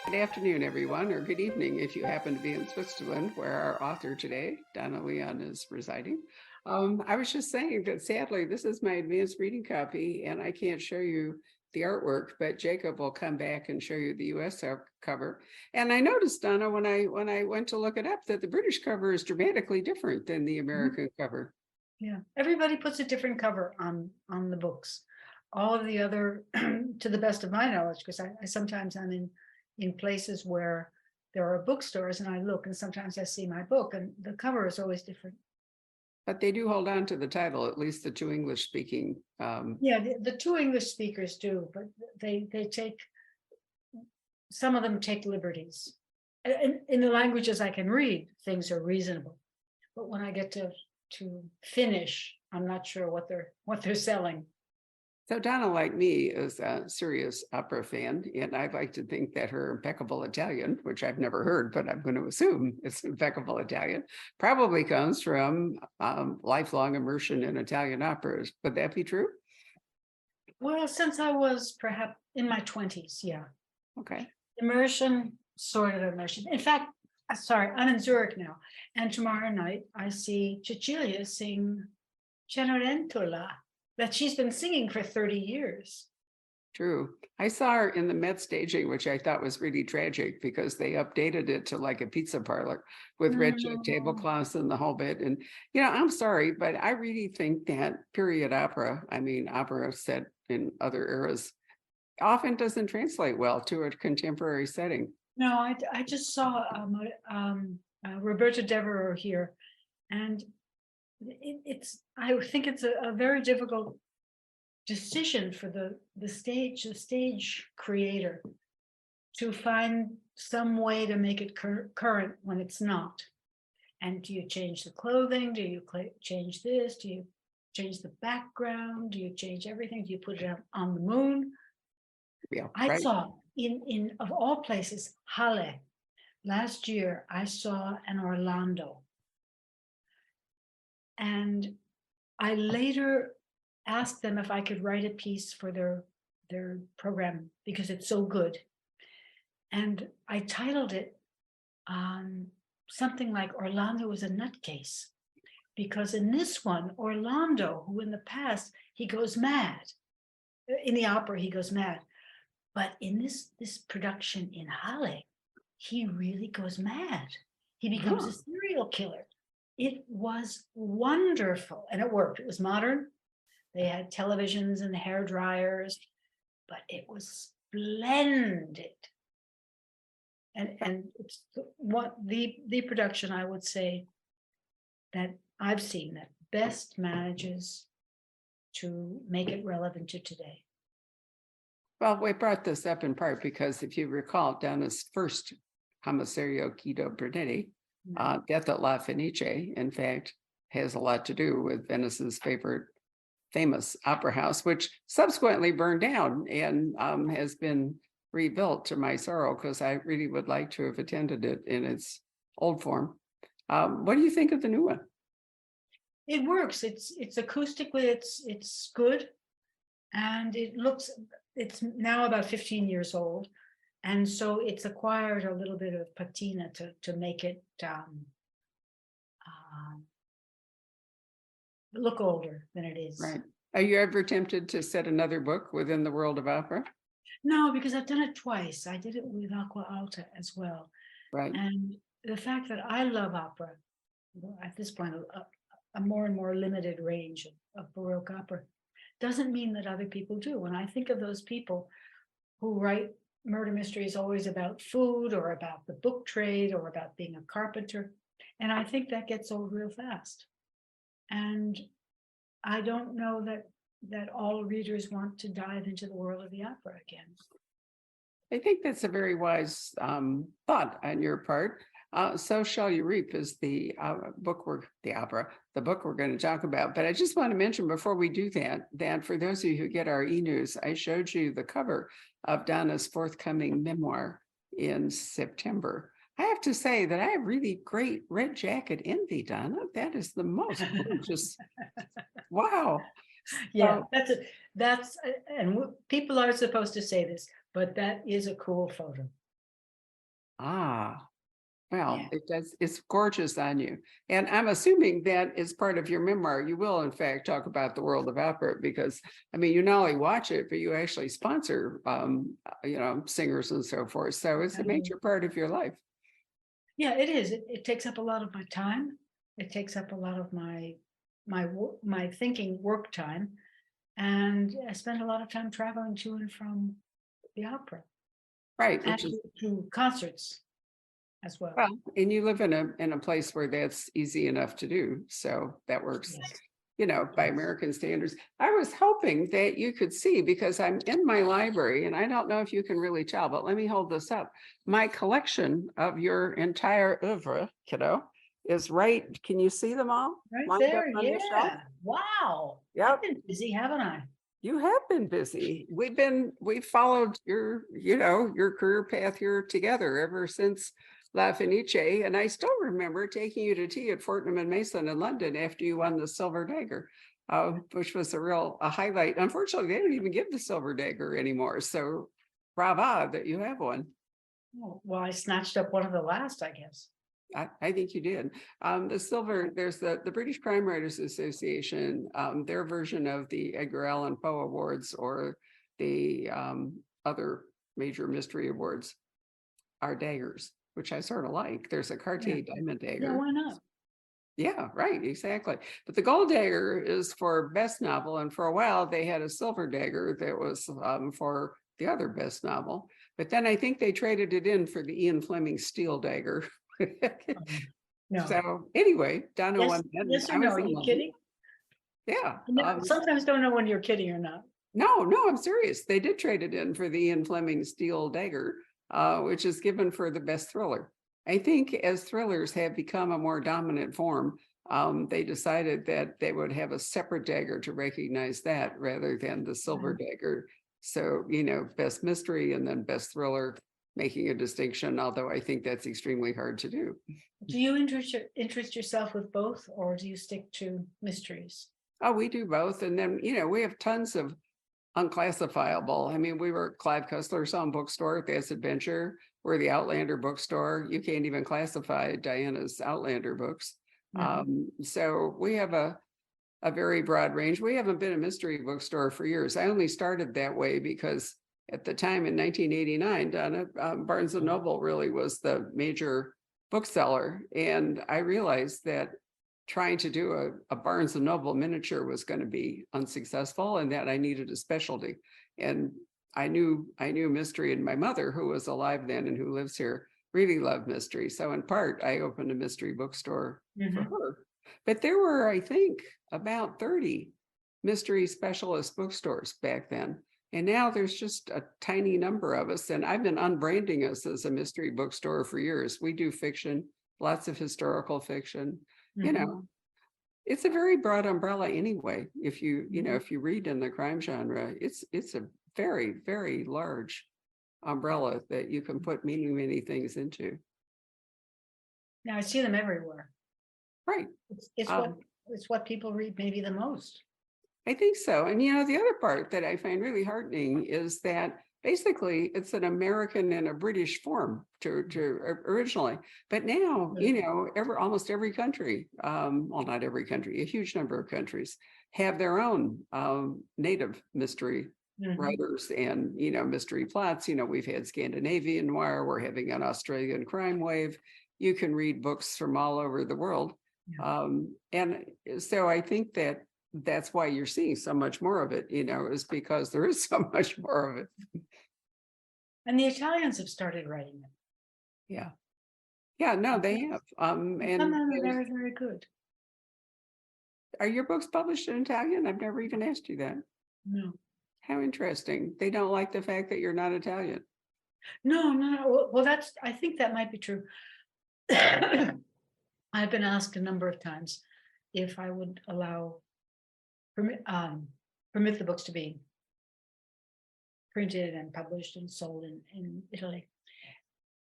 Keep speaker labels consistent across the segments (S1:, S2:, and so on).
S1: Good afternoon, everyone, or good evening if you happen to be in Switzerland, where our author today, Donna Leon, is residing. I was just saying that sadly, this is my advanced reading copy, and I can't show you the artwork, but Jacob will come back and show you the US cover. And I noticed, Donna, when I went to look it up, that the British cover is dramatically different than the
S2: Mhm.
S1: American cover.
S2: Yeah, everybody puts a different cover on the books. All of the other, to the best of my knowledge, because I sometimes I'm in places where there are bookstores and I look and sometimes I see my book and the cover is always different.
S1: But they do hold on to the title, at least the two English speaking.
S2: Yeah, the two English speakers do, but they take some of them take liberties. In the languages I can read, things are reasonable, but when I get to finish, I'm not sure what they're selling.
S1: So Donna, like me, is a serious opera fan, and I'd like to think that her impeccable Italian, which I've never heard, but I'm going to assume it's impeccable Italian, probably comes from lifelong immersion in Italian operas. Would that be true?
S2: Well, since I was perhaps in my 20s, yeah.
S1: Okay.
S2: Immersion, sort of immersion. In fact, sorry, I'm in Zurich now. And tomorrow night I see Cecilia sing Cenerentola that she's been singing for 30 years.
S1: True. I saw her in the Met staging, which I thought was really tragic because they updated it to like a pizza parlor with red check
S2: Mm,
S1: tablecloths and the whole bit. And, I'm sorry, but I really think that period opera, I mean, opera set in other eras, often doesn't translate well to a contemporary setting.
S2: no, I just saw Roberta Devereux here, and I think it's a very difficult decision for the stage creator to find some way to make it current when it's not. And do you change the clothing? Do you change this? Do you change the background? Do you change everything? Do you put it on the moon?
S1: Yeah,
S2: I
S1: right.
S2: saw in of all places, Halle. Last year, I saw an Orlando. And I later asked them if I could write a piece for their program because it's so good. And I titled it something like Orlando is a nutcase. Because in this one, Orlando, who in the past he goes mad, in the opera he goes mad, but in this production in Halle, he really goes mad. He becomes a
S1: Huh.
S2: serial killer. It was wonderful, and it worked. It was modern. They had televisions and hair dryers, but it was splendid. And it's what the production I would say that I've seen that best manages to make it relevant to today.
S1: Well, we brought this up in part because if you recall, Donna's first Commissario Guido Bernetti, Death at La Fenice, in fact, has a lot to do with Venice's favorite famous opera house, which subsequently burned down and has been rebuilt to my sorrow because I really would like to have attended it in its old form. What do you think of the new one?
S2: It works. It's acoustically it's good, and it's now about 15 years old, and so it's acquired a little bit of patina to make it um, look older than it is.
S1: Right. Are you ever tempted to set another book within the world of opera?
S2: No, because I've done it twice. I did it with Aqua Alta as well,
S1: Right.
S2: and the fact that I love opera, well, at this point, a more and more limited range of Baroque opera, doesn't mean that other people do. When I think of those people who write murder mysteries always about food or about the book trade or about being a carpenter, and I think that gets old real fast. And I don't know that all readers want to dive into the world of the opera again.
S1: I think that's a very wise thought on your part. So Shall You Reap is the the book we're going to talk about. But I just want to mention before we do that for those of you who get our e-news, I showed you the cover of Donna's forthcoming memoir in September. I have to say that I have really great red jacket envy, Donna. That is the most gorgeous. Wow.
S2: Yeah,
S1: So
S2: that's and people are supposed to say this, but that is a cool photo.
S1: Ah, well,
S2: Yeah.
S1: it does, it's gorgeous on you. And I'm assuming that is part of your memoir. You will in fact talk about the world of opera because, I mean, you not only watch it, but you actually sponsor, singers and so forth. So it's a major part of your life.
S2: Yeah, it is. It takes up a lot of my time. It takes up a lot of my thinking work time. And I spend a lot of time traveling to and from the opera
S1: Right,
S2: and
S1: which is,
S2: to concerts as well.
S1: well, and you live in a place where that's easy enough to do. So that works,
S2: Yes.
S1: by American standards. I was hoping that you could see because I'm in my library and I don't know if you can really tell, but let me hold this up. My collection of your entire oeuvre, is right. Can you see them all
S2: Right
S1: lined up
S2: there.
S1: on the shelf?
S2: Yeah. Wow. I've
S1: Yep.
S2: been busy, haven't I?
S1: You have been busy. We've followed your career path here together ever since La Fenice. And I still remember taking you to tea at Fortnum and Mason in London after you won the Silver Dagger, which was a highlight. Unfortunately, they don't even give the Silver Dagger anymore. So brava that you have one.
S2: Oh, well, I snatched up one of the last, I guess.
S1: I think you did. The silver, there's the British Crime Writers Association, their version of the Edgar Allan Poe Awards or the other major mystery awards are daggers, which I sort of like. There's a
S2: Yeah.
S1: Cartier diamond
S2: Yeah,
S1: dagger.
S2: why not?
S1: Yeah, right, exactly. But the gold dagger is for best novel, and for a while they had a silver dagger that was for the other best novel. But then I think they traded it in for the Ian Fleming steel dagger.
S2: No.
S1: So anyway, Donna
S2: Yes,
S1: won that, and
S2: yes or
S1: I
S2: no?
S1: was
S2: Are
S1: in
S2: you
S1: London.
S2: kidding?
S1: Yeah.
S2: Sometimes don't know when you're kidding or not.
S1: No, I'm serious. They did trade it in for the Ian Fleming steel dagger, which is given for the best thriller. I think as thrillers have become a more dominant form, they decided that they would have a separate dagger to recognize that rather than the silver dagger. So, best mystery and then best thriller, making a distinction, although I think that's extremely hard to do.
S2: Do you interest yourself with both, or do you stick to mysteries?
S1: Oh, we do both. And then, we have tons of unclassifiable. I mean, we were Clive Cussler's own bookstore, That's Adventure. We're the Outlander bookstore. You can't even classify Diana's Outlander books. So we have a very broad range. We haven't been a mystery bookstore for years. I only started that way because at the time in 1989, Donna, Barnes and Noble really was the major bookseller. And I realized that trying to do a Barnes and Noble miniature was going to be unsuccessful and that I needed a specialty. And I knew mystery, and my mother, who was alive then and who lives here, really loved mystery. So in part, I opened a mystery bookstore for her. But there were, I think, about 30 mystery specialist bookstores back then. And now there's just a tiny number of us. And I've been unbranding us as a mystery bookstore for years. We do fiction, lots of historical fiction. It's a very broad umbrella anyway. If if you read in the crime genre, it's a very, very large umbrella that you can put many, many things into.
S2: Now I see them everywhere.
S1: Right.
S2: It's what people read maybe the most.
S1: I think so. And the other part that I find really heartening is that basically it's an American and a British form to originally, but now, almost every country, well, not every country, a huge number of countries have their own native mystery writers and, mystery plots. We've had Scandinavian noir, we're having an Australian crime wave. You can read books from all over the world. And so I think that's why you're seeing so much more of it, is because there is so much more of it.
S2: And the Italians have started writing it.
S1: Yeah. Yeah, no, they have.
S2: Some of them are very, very good.
S1: Are your books published in Italian? I've never even asked you that.
S2: No.
S1: How interesting. They don't like the fact that you're not Italian.
S2: No. Well, I think that might be true. I've been asked a number of times if I would permit the books to be printed and published and sold in Italy.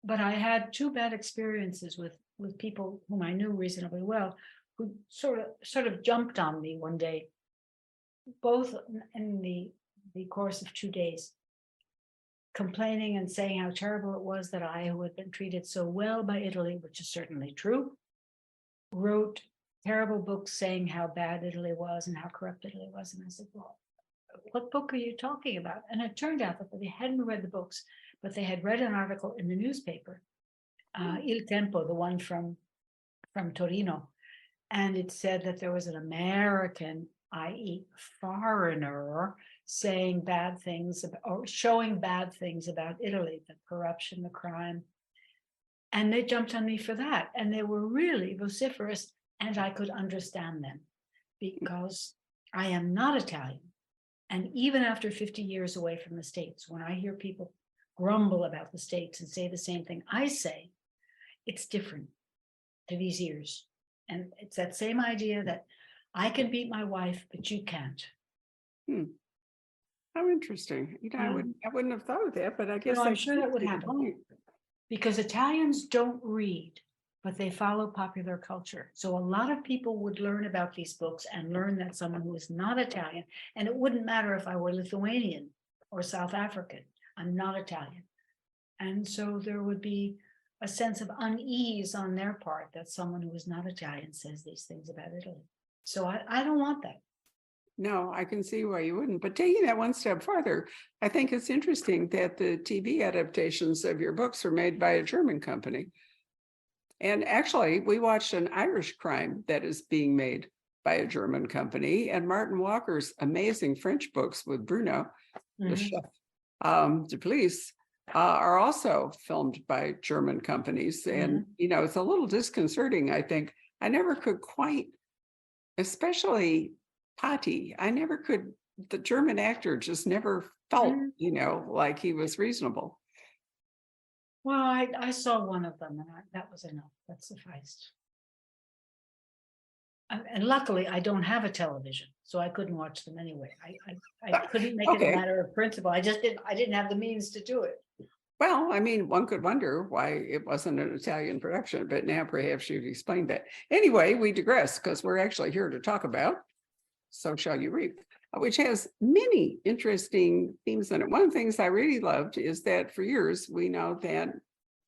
S2: But I had two bad experiences with people whom I knew reasonably well, who sort of jumped on me one day, both in the course of 2 days. complaining and saying how terrible it was that I, who had been treated so well by Italy, which is certainly true, wrote terrible books saying how bad Italy was and how corrupt Italy was. And I said, well, what book are you talking about? And it turned out that they hadn't read the books, but they had read an article in the newspaper, Il Tempo, the one from Torino. And it said that there was an American, i.e. foreigner, saying bad things or showing bad things about Italy, the corruption, the crime. And they jumped on me for that. And they were really vociferous, and I could understand them because I am not Italian. And even after 50 years away from the States, when I hear people grumble about the States and say the same thing I say, it's different to these ears. And it's that same idea that I can beat my wife, but you can't.
S1: How interesting. I wouldn't have thought of that, but I guess
S2: I'm sure that would happen. Because Italians don't read, but they follow popular culture. So a lot of people would learn about these books and learn that someone who is not Italian, and it wouldn't matter if I were Lithuanian or South African, I'm not Italian. And so there would be a sense of unease on their part that someone who is not Italian says these things about Italy. So I don't want that.
S1: No, I can see why you wouldn't. But taking that one step farther, I think it's interesting that the TV adaptations of your books were made by a German company. And actually, we watched an Irish crime that is being made by a German company, and Martin Walker's amazing French books with Bruno, the chef, the police, are also filmed by German companies. And, it's a little disconcerting, I think. I never could quite, especially Patti, the German actor just never felt, like he was reasonable.
S2: Well, I saw one of them, and that was enough. That sufficed. And luckily, I don't have a television, so I couldn't watch them anyway. I couldn't make it a matter of principle. I didn't have the means to do it.
S1: Well, I mean, one could wonder why it wasn't an Italian production, but now perhaps you've explained that. Anyway, we digress because we're actually here to talk about So Shall You Reap, which has many interesting themes in it. One of the things I really loved is that for years, we know that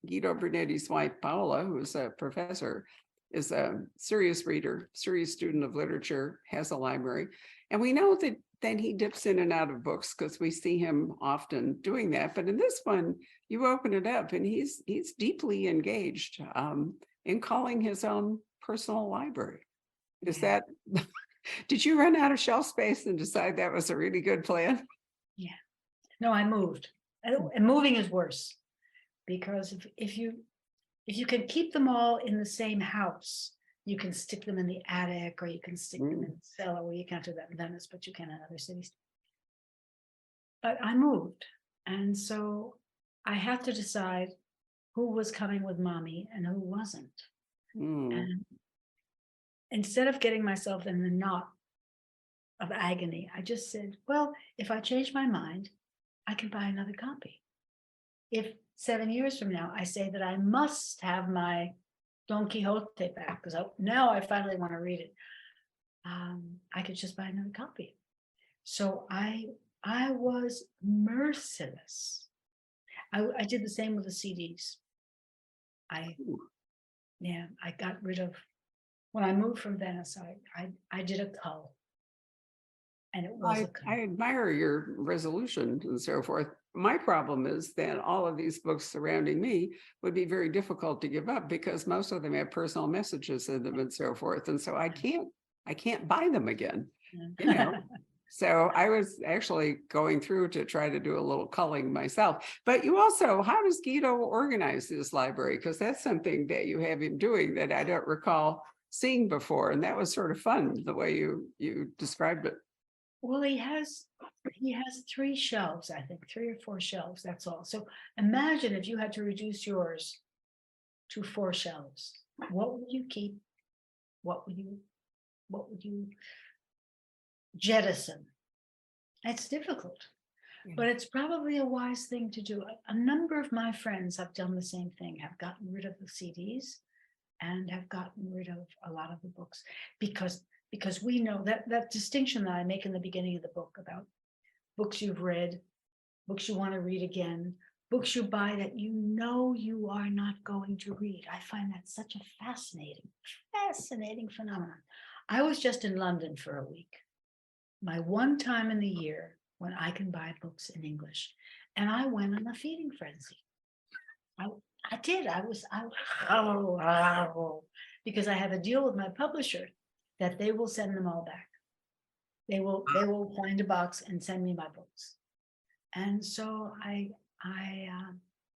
S1: Guido Brunetti's wife, Paola, who's a professor, is a serious reader, serious student of literature, has a library. And we know that then he dips in and out of books because we see him often doing that. But in this one, you open it up and he's deeply engaged in calling his own personal library. Is that... Did you run out of shelf space and decide that was a really good plan?
S2: Yeah. No, I moved. And moving is worse because if you can keep them all in the same house, you can stick them in the attic or you can stick them in the cellar. Well, you can't do that in Venice, but you can in other cities. But I moved. And so I had to decide who was coming with mommy and who wasn't. And instead of getting myself in the knot of agony, I just said, well, if I change my mind, I can buy another copy. If 7 years from now, I say that I must have my Don Quixote back, because now I finally want to read it, I could just buy another copy. So I was merciless. I did the same with the CDs. I got rid of, when I moved from Venice, I did a cull. And it was
S1: I admire your resolution and so forth. My problem is that all of these books surrounding me would be very difficult to give up because most of them have personal messages in them and so forth. And so I can't buy them again, So I was actually going through to try to do a little culling myself. But you also, how does Guido organize his library? Because that's something that you have him doing that I don't recall seeing before. And that was sort of fun, the way you described it.
S2: Well, he has 3 shelves, I think, 3 or 4 shelves, that's all. So imagine if you had to reduce yours to 4 shelves. What would you keep? What would you jettison? It's difficult, but it's probably a wise thing to do. A number of my friends have done the same thing, have gotten rid of the CDs and have gotten rid of a lot of the books because we know that distinction that I make in the beginning of the book about books you've read books you want to read again, books you buy that you know you are not going to read. I find that such a fascinating phenomenon. I was just in London for a week, my one time in the year when I can buy books in English. And I went on a feeding frenzy. I did. Because I have a deal with my publisher that they will send them all back. They will find a box and send me my books. And so I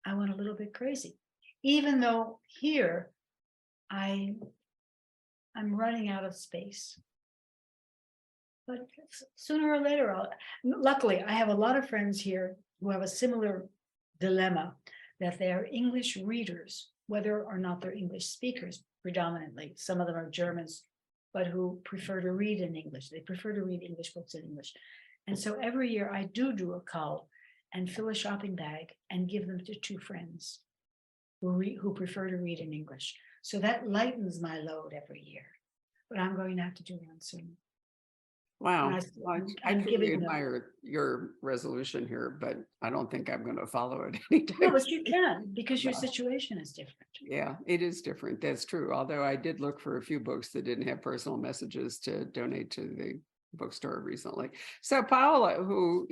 S2: went a little bit crazy, even though here I'm running out of space. But sooner or later, luckily, I have a lot of friends here who have a similar dilemma, that they are English readers, whether or not they're English speakers predominantly. Some of them are Germans, but who prefer to read in English. They prefer to read English books in English. And so every year I do a call and fill a shopping bag and give them to two friends who prefer to read in English. So that lightens my load every year. But I'm going to have to do one soon.
S1: Wow.
S2: And
S1: Well, I
S2: I'm
S1: truly
S2: giving them.
S1: admire your resolution here, but I don't think I'm going to follow it anytime.
S2: No, but you can, because your
S1: No.
S2: situation is different.
S1: Yeah, it is different. That's true. Although I did look for a few books that didn't have personal messages to donate to the bookstore recently. So Paola, who,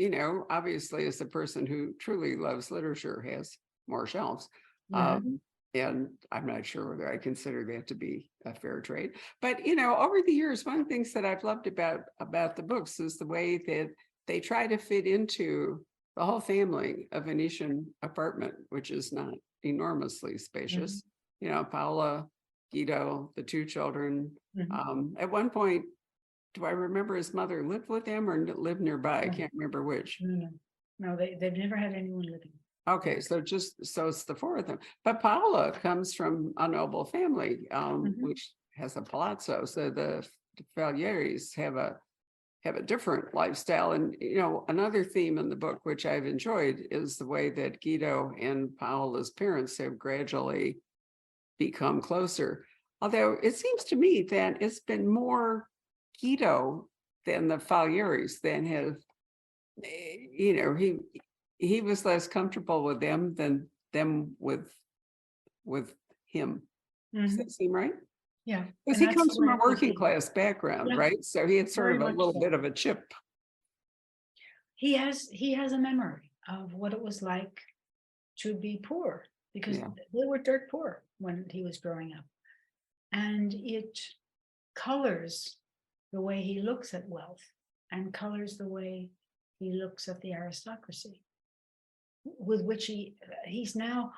S1: obviously is the person who truly loves literature, has more shelves. And I'm not sure whether I consider that to be a fair trade. But, over the years, one of the things that I've loved about the books is the way that they try to fit into the whole family, a Venetian apartment, which is not enormously spacious. Paola, Guido, the two children. At one point, do I remember his mother lived with them or lived nearby? I can't remember which.
S2: No, they've never had anyone living.
S1: Okay, so it's the four of them. But Paola comes from a noble family, which has a palazzo. So the Falieris have a different lifestyle. And, another theme in the book, which I've enjoyed, is the way that Guido and Paola's parents have gradually become closer. Although it seems to me that it's been more Guido than the Falieris than have, he was less comfortable with them than them with him. Does that seem right?
S2: Yeah.
S1: Because he comes from a working class background,
S2: Yeah.
S1: right? So he had sort
S2: Very
S1: of a
S2: much
S1: little
S2: so.
S1: bit of a chip.
S2: He has a memory of what it was like to be poor, because they were dirt poor when he was growing up. And it colors the way he looks at wealth and colors the way he looks at the aristocracy, with which he's not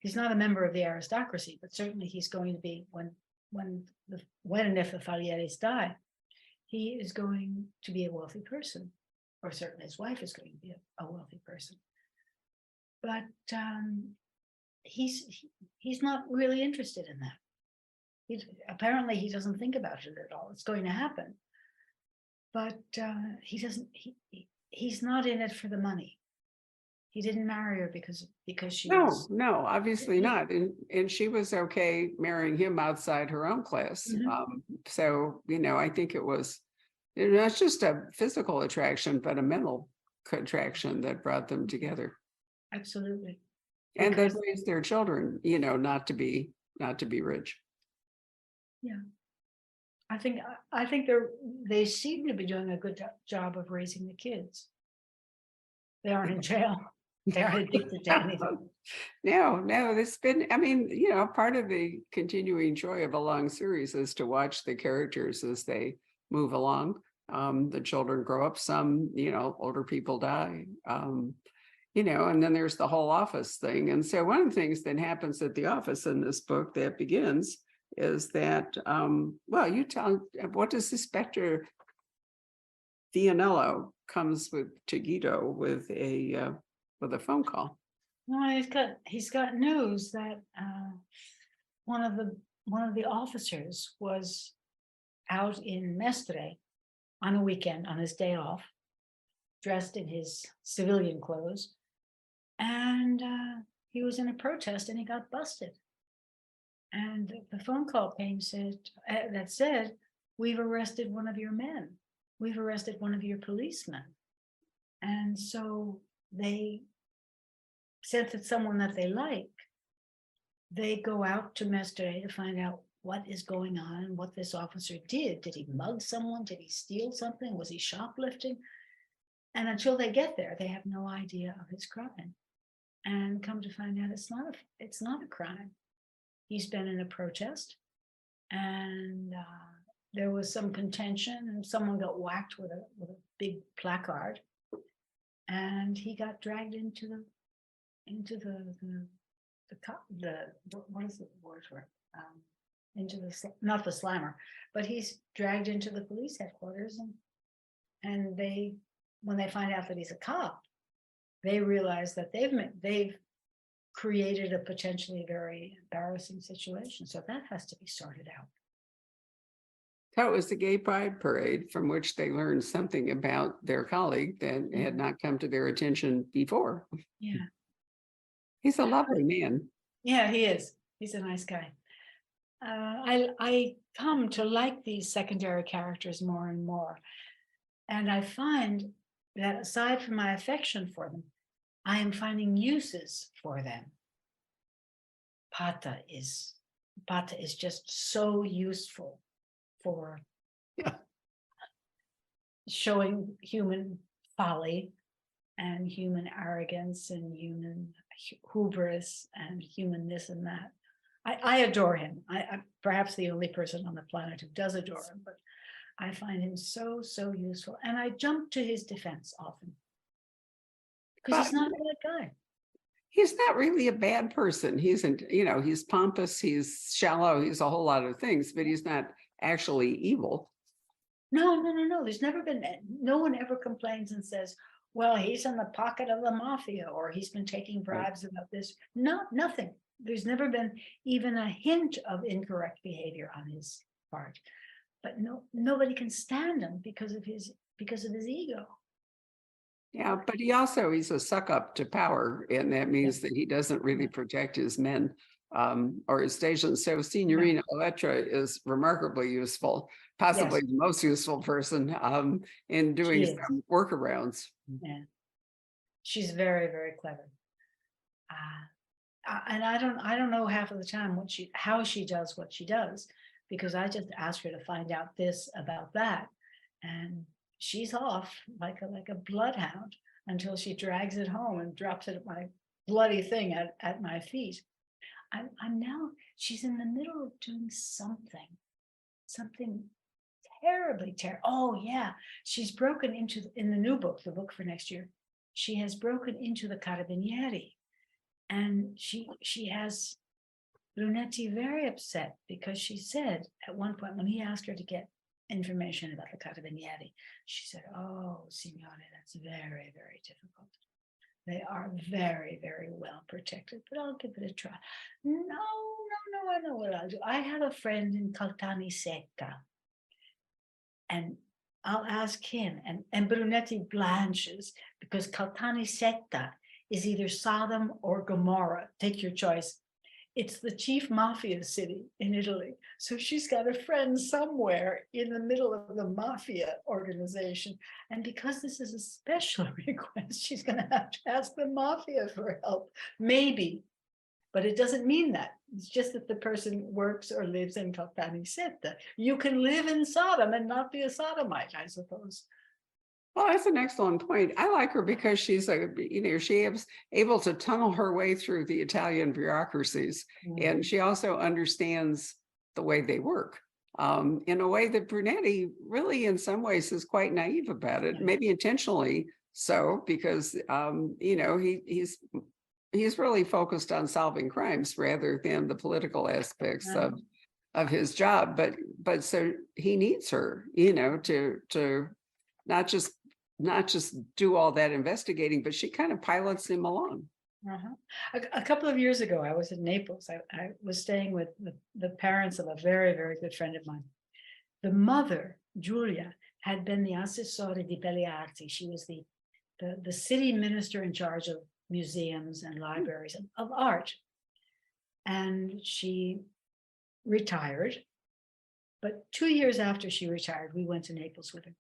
S2: a member of the aristocracy, but certainly he's going to be when and if the Falieris die, he is going to be a wealthy person, or certainly his wife is going to be a wealthy person. But he's not really interested in that. Apparently he doesn't think about it at all. It's going to happen, but he doesn't. He's not in it for the money. He didn't marry her because she was.
S1: No, obviously not. And she was okay marrying him outside her own class. So, I think it was not just a physical attraction, but a mental attraction that brought them together.
S2: Absolutely.
S1: And they raised their children, not to be rich.
S2: Yeah. I think they seem to be doing a good job of raising the kids. They aren't in jail. They aren't addicted to anything.
S1: No, it's been, part of the continuing joy of a long series is to watch the characters as they move along. The children grow up, some, older people die, and then there's the whole office thing. And so one of the things that happens at the office in this book that begins is that, you tell, what does the Spectre Vianello comes to Guido with a phone call?
S2: Well, he's got news that one of the officers was out in Mestre on a weekend, on his day off, dressed in his civilian clothes, and he was in a protest and he got busted. And the phone call came said, "We've arrested one of your men. We've arrested one of your policemen." And so they sense it's someone that they like, they go out to Mestre to find out what is going on and what this officer did. Did he mug someone? Did he steal something? Was he shoplifting? And until they get there, they have no idea of his crime. And come to find out it's not a crime. He's been in a protest, and there was some contention, and someone got whacked with a big placard, and he got dragged into the what is the word for it? Into the, not the slammer, but he's dragged into the police headquarters, and they, when they find out that he's a cop, they realize that they've created a potentially very embarrassing situation. So that has to be sorted out.
S1: So it was the gay pride parade from which they learned something about their colleague that had not come to their attention before.
S2: Yeah.
S1: He's a lovely man.
S2: Yeah, he is. He's a nice guy. I come to like these secondary characters more and more. And I find that aside from my affection for them, I am finding uses for them. Pata is just so useful for showing human folly and human arrogance and human hubris and human this and that. I adore him. I'm perhaps the only person on the planet who does adore him, but I find him so useful. And I jump to his defense often because he's not a bad guy.
S1: He's not really a bad person. He's pompous, he's shallow, he's a whole lot of things, but he's not actually evil.
S2: No. There's never been, no one ever complains and says, well, he's in the pocket of the mafia, or he's been taking bribes about this. No, nothing. There's never been even a hint of incorrect behavior on his part. But nobody can stand him because of his ego.
S1: Yeah, but he's a suck up to power, and that means that he doesn't really protect his men or his stations. So Signorina Elettra is remarkably useful, possibly the most useful person in doing some workarounds.
S2: Yeah, she's very, very clever. And I don't know half of the time how she does what she does, because I just ask her to find out this about that, and she's off like a bloodhound until she drags it home and drops it at my bloody thing at my feet. I'm now, she's in the middle of doing something terribly terrible. Oh yeah, she's broken into, in the new book, the book for next year, she has broken into the Carabinieri, and she has Brunetti very upset because she said at one point when he asked her to get information about the Carabinieri, she said, oh, Signore, that's very, very difficult. They are very, very well protected, but I'll give it a try. No, I know what I'll do. I have a friend in Caltanissetta, and I'll ask him. And Brunetti blanches because Caltanissetta is either Sodom or Gomorrah. Take your choice. It's the chief mafia city in Italy. So she's got a friend somewhere in the middle of the mafia organization. And because this is a special request, she's going to have to ask the mafia for help. Maybe, but it doesn't mean that. It's just that the person works or lives in Caltanissetta. You can live in Sodom and not be a sodomite, I suppose.
S1: Well, that's an excellent point. I like her because she's she is able to tunnel her way through the Italian bureaucracies, and she also understands the way they work in a way that Brunetti really, in some ways, is quite naive about it. Maybe intentionally so, because he's really focused on solving crimes rather than the political aspects of his job. But so he needs her, to not just do all that investigating, but she kind of pilots him along.
S2: A couple of years ago, I was in Naples. I was staying with the parents of a very, very good friend of mine. The mother, Giulia, had been the assessore di belle arti. She was the city minister in charge of museums and libraries of art. And she retired. But 2 years after she retired, we went to Naples with her.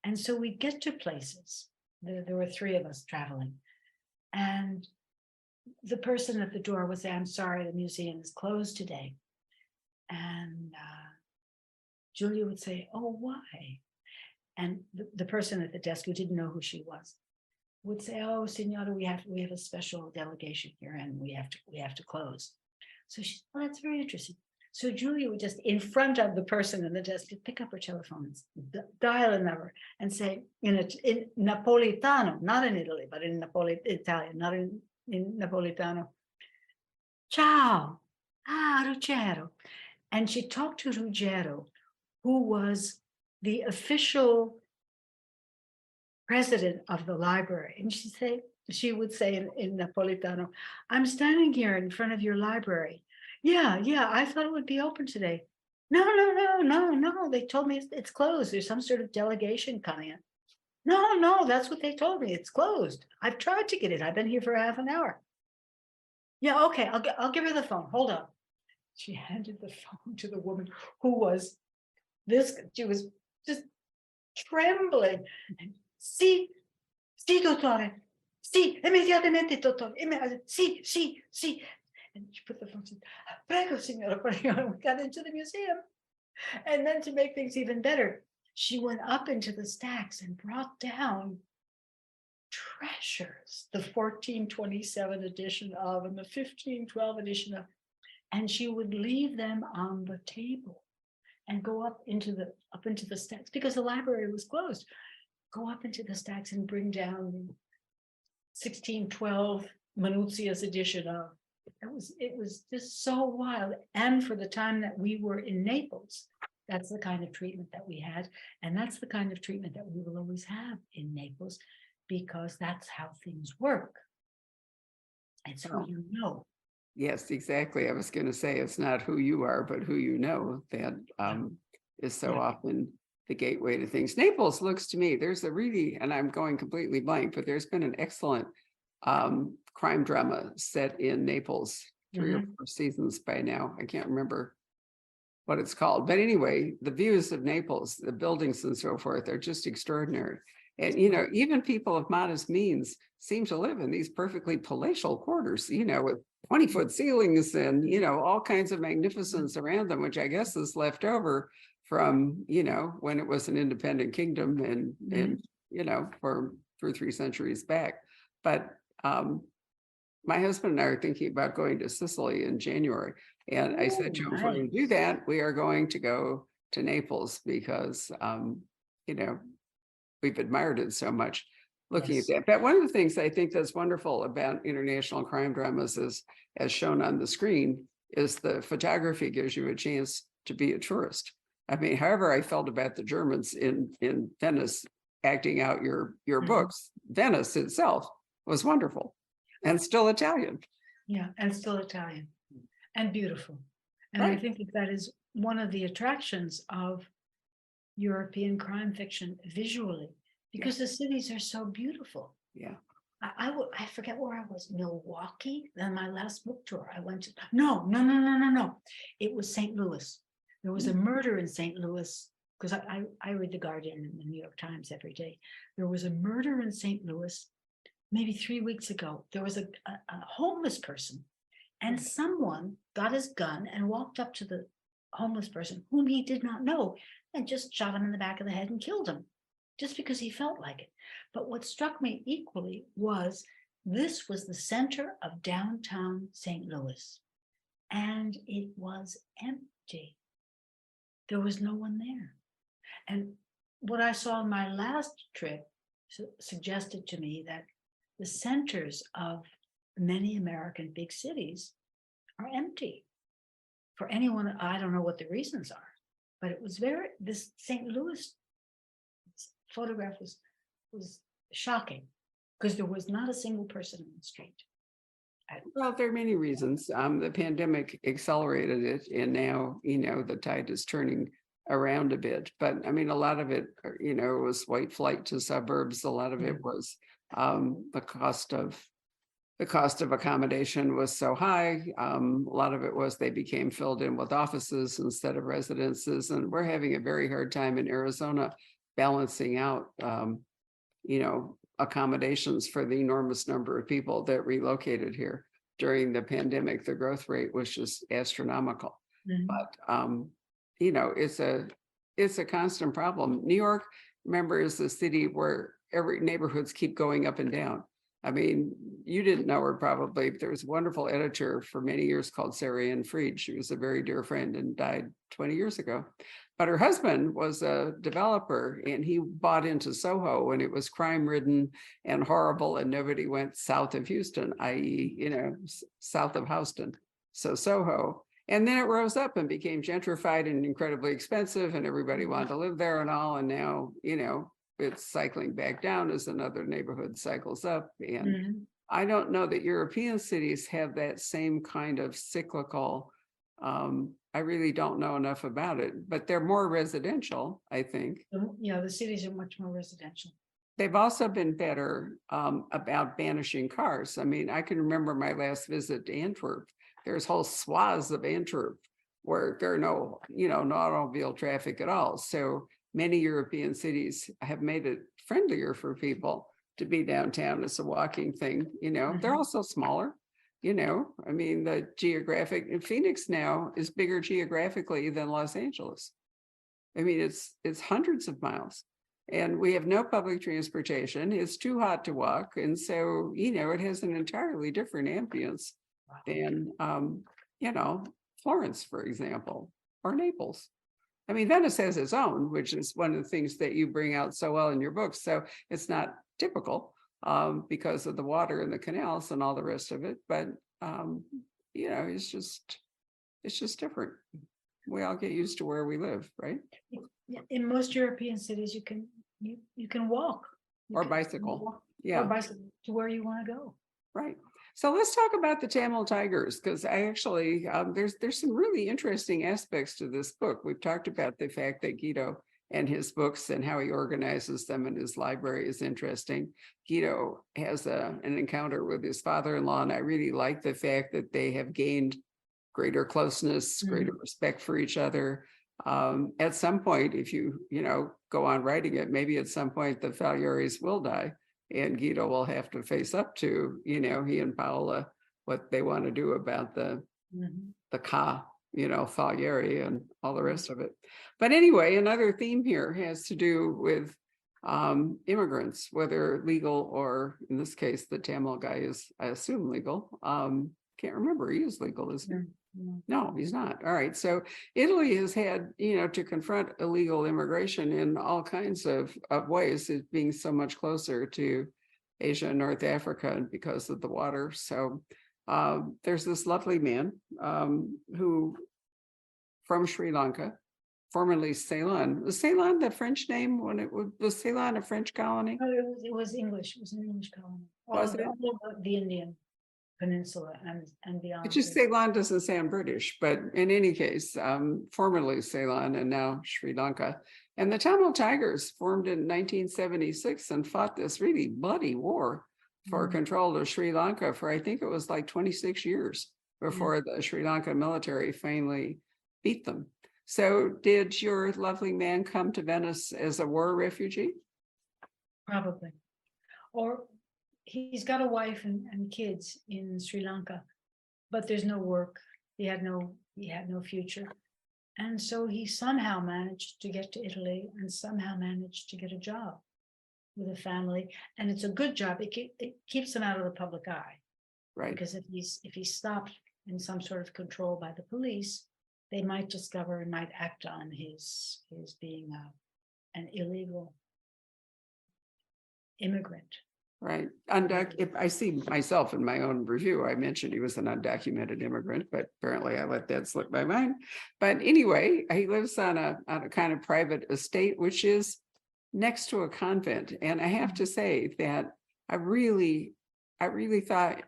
S2: And so we get to places. There were 3 of us traveling. And the person at the door would say, I'm sorry, the museum is closed today. And Julia would say, oh, why? And the person at the desk, who didn't know who she was, would say, oh, Senora, we have a special delegation here and we have to close. So she, well, that's very interesting. So Julia would just, in front of the person in the desk, pick up her telephone and dial a number and say in Napolitano, not in Italy, but in Italian, not in Napolitano, ciao, Ruggero. And she talked to Ruggero, who was the official president of the library. And she would say in Napolitano, I'm standing here in front of your library. Yeah, I thought it would be open today. No. They told me it's closed. There's some sort of delegation coming in. No, that's what they told me. It's closed. I've tried to get in. I've been here for half an hour. Yeah, okay, I'll give her the phone. Hold on. She handed the phone to the woman who was she was just trembling. Sì, dottore. Sì, immediatamente, dottore. Sì. And she put the phone in. Prego, signora, prego. We got into the museum. And then to make things even better, she went up into the stacks and brought down treasures, the 1427 edition of and the 1512 edition of, and she would leave them on the table and go up into the stacks because the library was closed. Go up into the stacks and bring down the 1612 Manuzzia's edition of. It was just so wild. And for the time that we were in Naples, that's the kind of treatment that we had. And that's the kind of treatment that we will always have in Naples, because that's how things work. It's who you know.
S1: Yes, exactly. I was going to say it's not who you are, but who you know that is so often the gateway to things. Naples looks to me, there's a really, and I'm going completely blank, but there's been an excellent crime drama set in Naples, 3 or 4 seasons by now. I can't remember what it's called. But anyway, the views of Naples, the buildings and so forth are just extraordinary. And, even people of modest means seem to live in these perfectly palatial quarters, with 20-foot ceilings and, all kinds of magnificence around them, which I guess is left over from, when it was an independent kingdom and for 2 or 3 centuries back. But my husband and I are thinking about going to Sicily in January. And I said to him, if we're going to do that, we are going to go to Naples because, we've admired it so much looking at that. But one of the things I think that's wonderful about international crime dramas is, as shown on the screen, is the photography gives you a chance to be a tourist. I mean, however I felt about the Germans in Venice acting out your books, Venice itself was wonderful and still Italian.
S2: Yeah, and still Italian and beautiful. And I think that is one of the attractions of European crime fiction visually, because the cities are so beautiful.
S1: Yeah.
S2: I forget where I was, Milwaukee. Then my last book tour, I went to, no. It was St. Louis. There was a murder in St. Louis, because I read The Guardian and the New York Times every day. There was a murder in St. Louis maybe 3 weeks ago. There was a homeless person, and someone got his gun and walked up to the homeless person whom he did not know and just shot him in the back of the head and killed him just because he felt like it. But what struck me equally was this was the center of downtown St. Louis, and it was empty. There was no one there. And what I saw in my last trip suggested to me that the centers of many American big cities are empty. For anyone, I don't know what the reasons are, but it was this St. Louis photograph was shocking, because there was not a single person in the street.
S1: Well, there are many reasons. The pandemic accelerated it, and now, the tide is turning around a bit. But I mean, a lot of it, was white flight to suburbs. A lot of it was the cost of accommodation was so high. A lot of it was they became filled in with offices instead of residences. And we're having a very hard time in Arizona balancing out, accommodations for the enormous number of people that relocated here during the pandemic. The growth rate was just astronomical.
S2: Mhm.
S1: But you know, it's a constant problem. New York, remember, is the city where every neighborhoods keep going up and down. I mean, you didn't know her probably, but there was a wonderful editor for many years called Sarah Ann Freed. She was a very dear friend and died 20 years ago. But her husband was a developer and he bought into Soho when it was crime ridden and horrible and nobody went south of Houston, i.e., you know, south of Houston. So Soho. And then it rose up and became gentrified and incredibly expensive and everybody wanted to live there and all. And now, you know, it's cycling back down as another neighborhood cycles up. And
S2: Mhm.
S1: I don't know that European cities have that same kind of cyclical. I really don't know enough about it, but they're more residential, I think.
S2: Yeah, the cities are much more residential.
S1: They've also been better about banishing cars. I mean, I can remember my last visit to Antwerp. There's whole swaths of Antwerp where there are no, you know, no automobile traffic at all. So many European cities have made it friendlier for people to be downtown as a walking thing. You know, they're
S2: Mhm.
S1: also smaller. You know, I mean, the geographic and Phoenix now is bigger geographically than Los Angeles. I mean, it's hundreds of miles. And we have no public transportation. It's too hot to walk. And so, you know, it has an entirely different ambience than, you know, Florence, for example, or Naples. I mean, Venice has its own, which is one of the things that you bring out so well in your books. So it's not typical because of the water and the canals and all the rest of it. But, you know, it's just different. We all get used to where we live, right?
S2: In most European cities, you can walk. You
S1: Or
S2: can
S1: bicycle.
S2: walk
S1: Yeah.
S2: Or bicycle to where you want to go.
S1: Right. So let's talk about the Tamil Tigers, because I actually, there's some really interesting aspects to this book. We've talked about the fact that Guido and his books and how he organizes them in his library is interesting. Guido has an encounter with his father-in-law, and I really like the fact that they have gained greater closeness, greater respect for each other. At some point, if you know, go on writing it, maybe at some point the Falieri's will die. And Guido will have to face up to, you know, he and Paola, what they want to do about the Ka, you know, Falieri and all the rest of it. But anyway, another theme here has to do with immigrants, whether legal or in this case, the Tamil guy is, I assume, legal. Can't remember, he is legal, isn't he? No, he's not. All right. So Italy has had, you know, to confront illegal immigration in all kinds of ways, it being so much closer to Asia and North Africa because of the water. So there's this lovely man who from Sri Lanka, formerly Ceylon. Was Ceylon the French name when it was Ceylon a French colony?
S2: Oh, it was English. It was an English colony.
S1: Was it?
S2: All of the Indian peninsula and beyond.
S1: It's just Ceylon doesn't sound British, but in any case, formerly Ceylon and now Sri Lanka. And the Tamil Tigers formed in 1976 and fought this really bloody war for control of Sri Lanka for, I think it was like 26 years before the Sri Lanka military finally beat them. So did your lovely man come to Venice as a war refugee?
S2: Probably. Or he's got a wife and kids in Sri Lanka, but there's no work. He had no future. And so he somehow managed to get to Italy and somehow managed to get a job with a family. And it's a good job. It keeps him out of the public eye.
S1: Right.
S2: Because if he's stopped in some sort of control by the police, they might discover and might act on his being an illegal immigrant.
S1: Right. If I see myself in my own review, I mentioned he was an undocumented immigrant, but apparently I let that slip my mind. But anyway, he lives on a kind of private estate, which is next to a convent. And I have to say that I really thought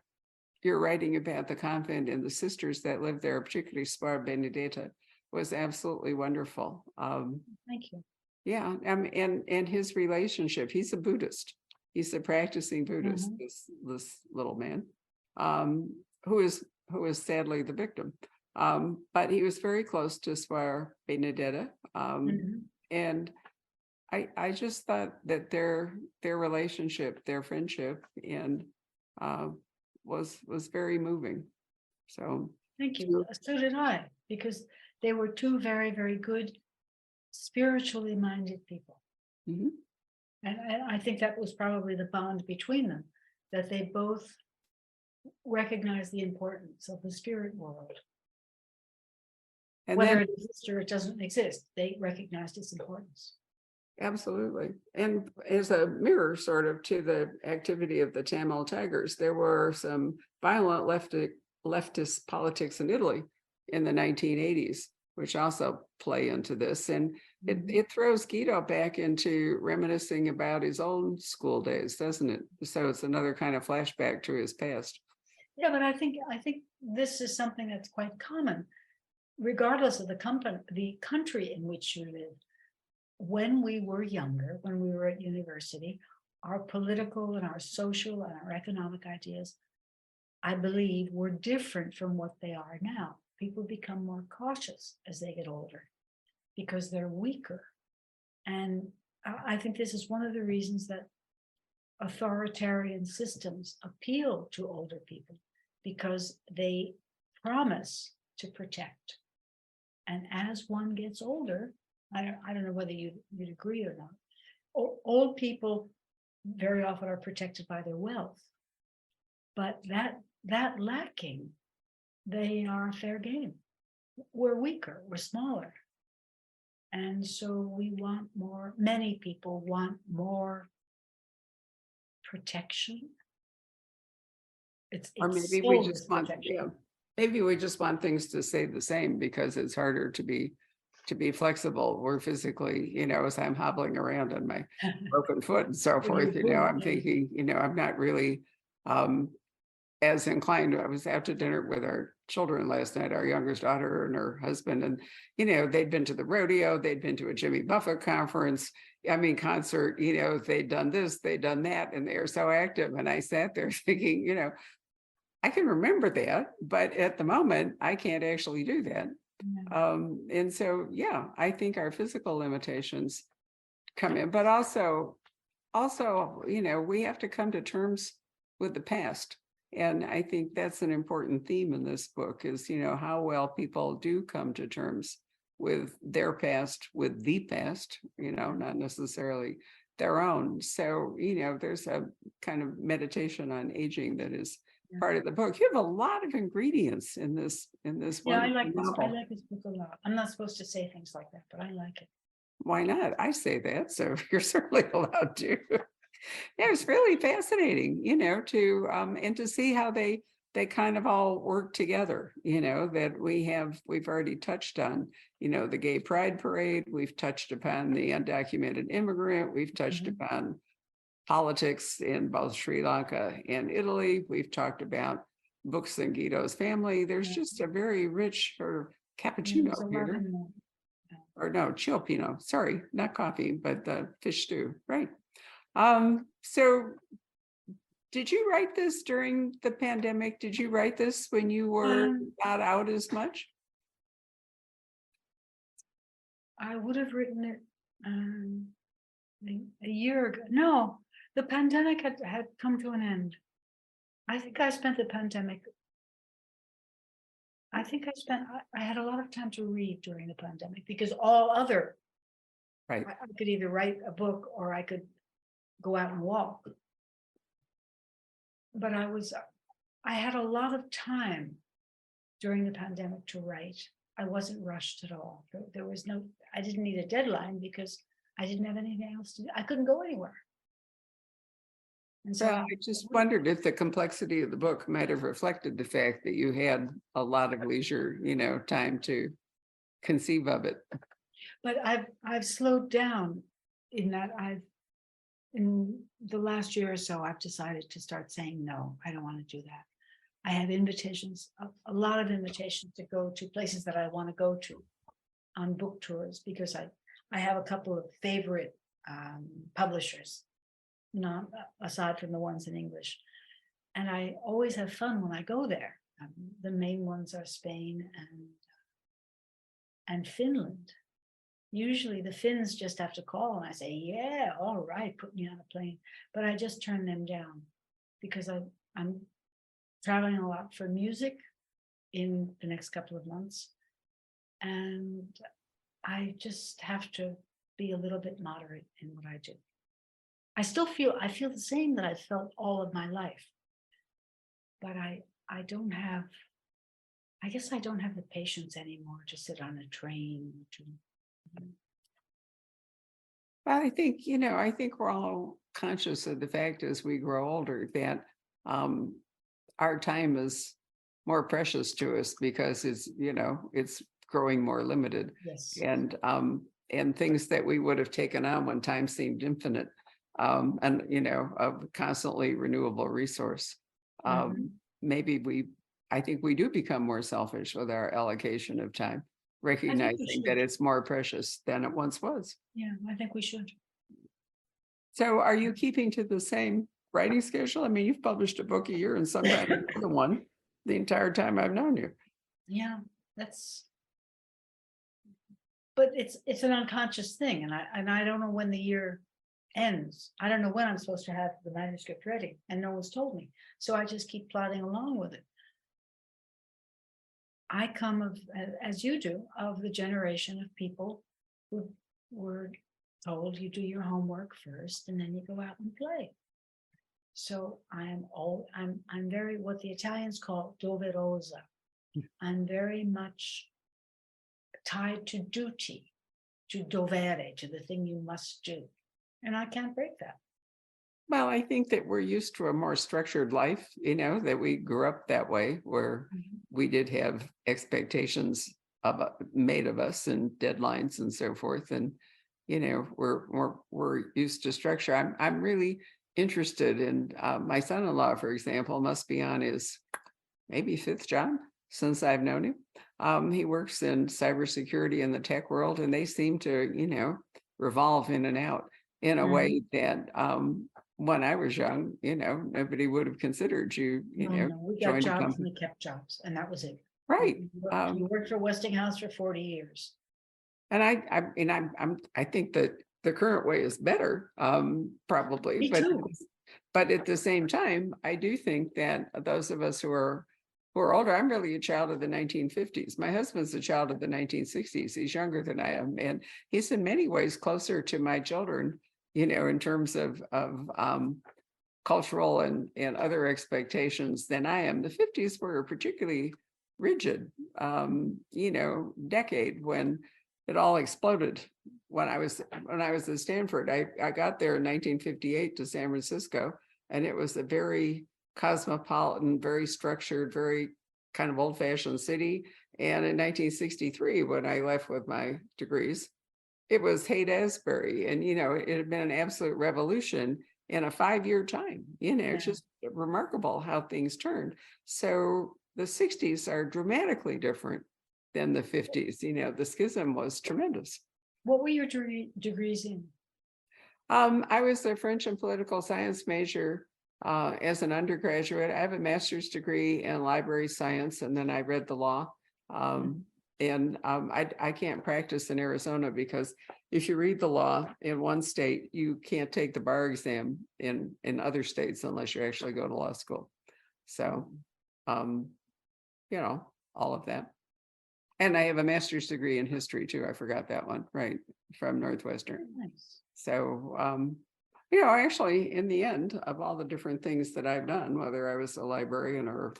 S1: your writing about the convent and the sisters that live there, particularly Suor Benedetta, was absolutely wonderful.
S2: Thank you.
S1: Yeah, and his relationship, he's a Buddhist. He's a practicing Buddhist, this little man, who is sadly the victim. But he was very close to Suor Benedetta. And I just thought that their relationship, their friendship, and uh, was very moving. So
S2: Thank you.
S1: to-
S2: So did I, because they were two very, very good, spiritually minded people.
S1: Mhm.
S2: And I think that was probably the bond between them, that they both recognized the importance of the spirit world.
S1: And
S2: Whether
S1: then
S2: it exists or it doesn't exist, they recognized its importance.
S1: absolutely. And as a mirror sort of to the activity of the Tamil Tigers, there were some violent leftist politics in Italy in the 1980s, which also play into this. And it throws Guido back into reminiscing about his own school days, doesn't it? So it's another kind of flashback to his past.
S2: Yeah, but I think this is something that's quite common, regardless of the country in which you live. When we were younger, when we were at university, our political and our social and our economic ideas, I believe, were different from what they are now. People become more cautious as they get older because they're weaker. And I think this is one of the reasons that authoritarian systems appeal to older people, because they promise to protect. And as one gets older, I don't know whether you'd agree or not, old people very often are protected by their wealth, but that lacking, they are fair game. We're weaker, we're smaller. And so we want more, many people want more protection.
S1: Or
S2: It's
S1: maybe we just
S2: soulless
S1: want,
S2: protection.
S1: maybe we just want things to stay the same because it's harder to be flexible. We're physically, as I'm hobbling around on my broken foot and so forth, I'm thinking, I'm not really as inclined. I was out to dinner with our children last night, our youngest daughter and her husband, and they'd been to the rodeo, they'd been to a Jimmy Buffett conference, concert, they'd done this, they'd done that, and they're so active. And I sat there thinking, I can remember that, but at the moment I can't actually do that. And so, yeah, I think our physical limitations come in, but also, we have to come to terms with the past. And I think that's an important theme in this book is, how well people do come to terms with their past, with the past, not necessarily their own. So, there's a kind of meditation on aging that is part of the book. You have a lot of ingredients in this
S2: Yeah, I
S1: wonderful
S2: like this. I
S1: novel.
S2: like this book a lot. I'm not supposed to say things like that, but I like it.
S1: Why not? I say that, so you're certainly allowed to. Yeah, it's really fascinating, to and to see how they kind of all work together, that we've already touched on, the gay pride parade, we've touched upon the undocumented immigrant, we've touched upon politics in both Sri Lanka and Italy, we've talked about books in Guido's family. There's just a very rich sort of cappuccino here. Or no, Chilpino, sorry, not coffee, but the fish stew, right? So did you write this during the pandemic? Did you write this when you were not out as much?
S2: I would have written it a year ago. No, the pandemic had come to an end. I think I spent the pandemic. I had a lot of time to read during the pandemic because all other,
S1: Right.
S2: I could either write a book or I could go out and walk. But I had a lot of time during the pandemic to write. I wasn't rushed at all. There was I didn't need a deadline because I didn't have anything else to do. I couldn't go anywhere. And so
S1: I just wondered if the complexity of the book might have reflected the fact that you had a lot of leisure, time to conceive of it.
S2: But I've slowed down in that in the last year or so, I've decided to start saying, no, I don't want to do that. I have invitations, a lot of invitations to go to places that I want to go to on book tours because I have a couple of favorite publishers, not aside from the ones in English. And I always have fun when I go there. The main ones are Spain and Finland. usually the Finns just have to call and I say, yeah, all right, put me on a plane. But I just turn them down because I'm traveling a lot for music in the next couple of months. And I just have to be a little bit moderate in what I do. I feel the same that I felt all of my life. But I don't have, I guess I don't have the patience anymore to sit on a train.
S1: Well, I think, I think we're all conscious of the fact as we grow older that our time is more precious to us because it's growing more limited.
S2: Yes.
S1: And things that we would have taken on when time seemed infinite, and a constantly renewable resource. Maybe I think we do become more selfish with our allocation of time, recognizing that it's more precious than it once was.
S2: Yeah, I think we should.
S1: So are you keeping to the same writing schedule? I mean, you've published a book a year and sometimes another one the entire time I've known you.
S2: Yeah, but it's an unconscious thing, and I don't know when the year ends. I don't know when I'm supposed to have the manuscript ready, and no one's told me. So I just keep plodding along with it. I come of, as you do, of the generation of people who were told you do your homework first and then you go out and play. So I'm very, what the Italians call doverosa. I'm very much tied to duty, to dovere, to the thing you must do. And I can't break that.
S1: Well, I think that we're used to a more structured life, that we grew up that way, where we did have expectations made of us and deadlines and so forth. And, we're used to structure. I'm really interested in my son-in-law, for example, must be on his maybe 5th job since I've known him. He works in cybersecurity in the tech world, and they seem to, revolve in and out in a way that when I was young, nobody would have considered you,
S2: we got jobs and we kept jobs, and that was it.
S1: Right.
S2: You worked for Westinghouse for 40 years.
S1: And I think that the current way is better, probably.
S2: Me too.
S1: But at the same time, I do think that those of us who are older, I'm really a child of the 1950s. My husband's a child of the 1960s. He's younger than I am, and he's in many ways closer to my children, in terms of cultural and other expectations than I am. The 50s were a particularly rigid, decade when it all exploded. When I was at Stanford, I got there in 1958 to San Francisco, and it was a very cosmopolitan, very structured, very kind of old-fashioned city. And in 1963, when I left with my degrees, it was Haight-Ashbury, and it had been an absolute revolution in a 5-year time. It's just remarkable how things turned. So the 60s are dramatically different than the 50s. The schism was tremendous.
S2: What were your degrees in?
S1: I was a French and political science major as an undergraduate. I have a master's degree in library science, and then I read the law. I can't practice in Arizona because if you read the law in one state, you can't take the bar exam in other states unless you actually go to law school. So, all of that. And I have a master's degree in history too. I forgot that one, right, from Northwestern.
S2: Nice.
S1: So, actually, in the end of all the different things that I've done, whether I was a librarian or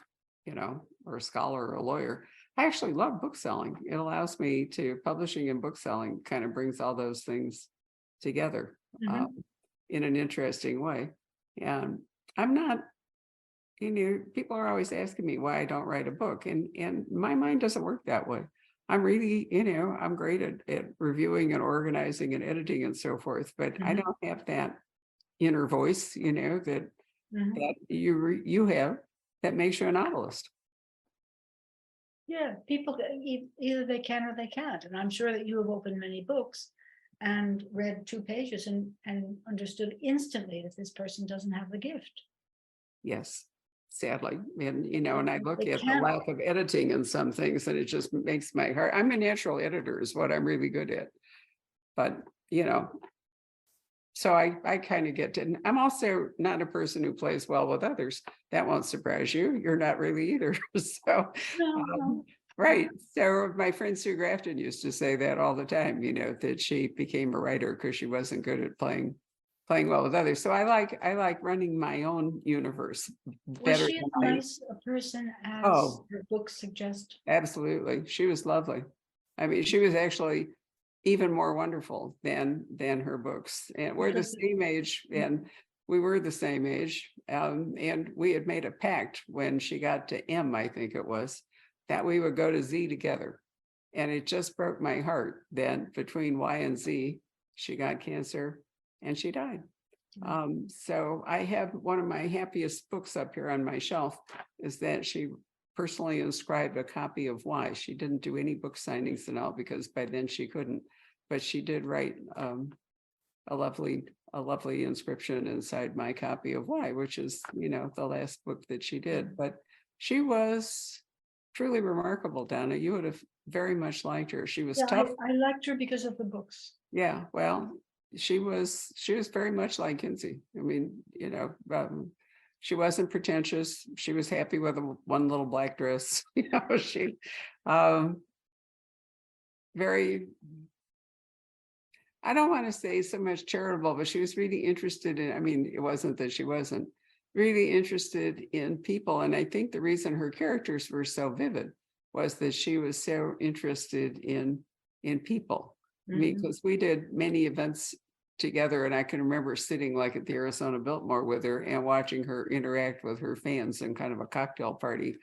S1: a scholar or a lawyer, I actually love book selling. It allows me to, publishing and book selling kind of brings all those things together in an interesting way. And I'm not, people are always asking me why I don't write a book. And my mind doesn't work that way. I'm really, I'm great at reviewing and organizing and editing and so forth, but I don't have that inner voice, that you have that makes you a novelist.
S2: Yeah, people either they can or they can't. And I'm sure that you have opened many books and read 2 pages and understood instantly that this person doesn't have the gift.
S1: Yes, sadly. And, and I look at the lack of editing in some things, and it just makes my heart. I'm a natural editor is what I'm really good at. but so I kind of get to, and I'm also not a person who plays well with others. That won't surprise you. You're not really either. So,
S2: No,
S1: um,
S2: no.
S1: right. So my friend Sue Grafton used to say that all the time, that she became a writer because she wasn't good at playing well with others. So I like running my own universe
S2: Was
S1: better
S2: she as
S1: than
S2: nice a person as
S1: oh,
S2: her books suggest?
S1: absolutely. She was lovely. I mean, she was actually even more wonderful than her books. And we're the
S2: Because
S1: same age, and we were the same age. And we had made a pact when she got to M, I think it was, that we would go to Z together. And it just broke my heart that between Y and Z, she got cancer and she died. So I have one of my happiest books up here on my shelf is that she personally inscribed a copy of Y. She didn't do any book signings and all because by then she couldn't, but she did write a lovely inscription inside my copy of Y, which is, the last book that she did. But she was truly remarkable, Donna. You would have very much liked her. She was
S2: yeah,
S1: tough.
S2: I liked her because of the books.
S1: Yeah, well, she was very much like Kinsey. I mean, she wasn't pretentious. She was happy with one little black dress. She um very, I don't want to say so much charitable, but she was really interested in, I mean, it wasn't that she wasn't really interested in people. And I think the reason her characters were so vivid was that she was so interested in people. I mean, because we did many events together, and I can remember sitting like at the Arizona Biltmore with her and watching her interact with her fans in kind of a cocktail party,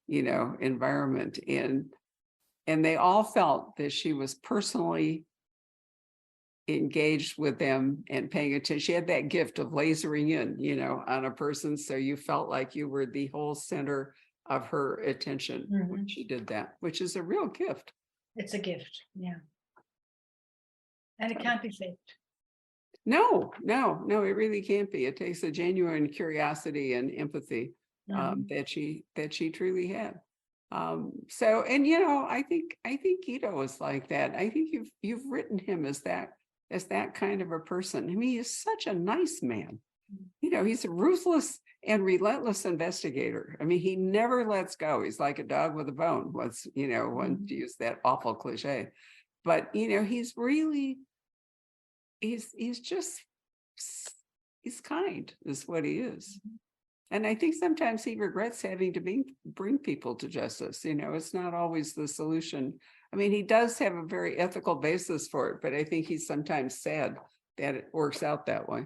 S1: environment. And they all felt that she was personally engaged with them and paying attention. She had that gift of lasering in, on a person. So you felt like you were the whole center of her attention when she did that, which is a real gift.
S2: It's a gift, yeah. And it can't be faked.
S1: No, it really can't be. It takes a genuine curiosity and empathy that she truly had. So, and I think Guido was like that. I think you've written him as that kind of a person. I mean, he's such a nice man. He's a ruthless and relentless investigator. I mean, he never lets go. He's like a dog with a bone. What's, one to use that awful cliche. But he's really he's just he's kind is what he is. And I think sometimes he regrets having to bring people to justice. It's not always the solution. I mean, he does have a very ethical basis for it, but I think he's sometimes sad that it works out that way.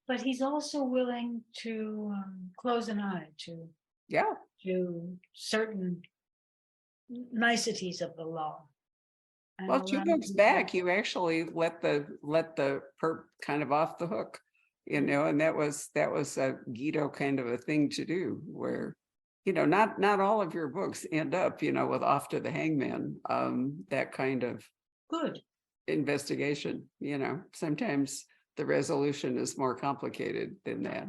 S2: But he's also willing to close an eye to certain niceties of the law.
S1: Well, 2 books back, you actually let the perp kind of off the hook, and that was a Guido kind of a thing to do, where not all of your books end up with off to the hangman, that kind of
S2: good
S1: investigation. Sometimes the resolution is more complicated than that,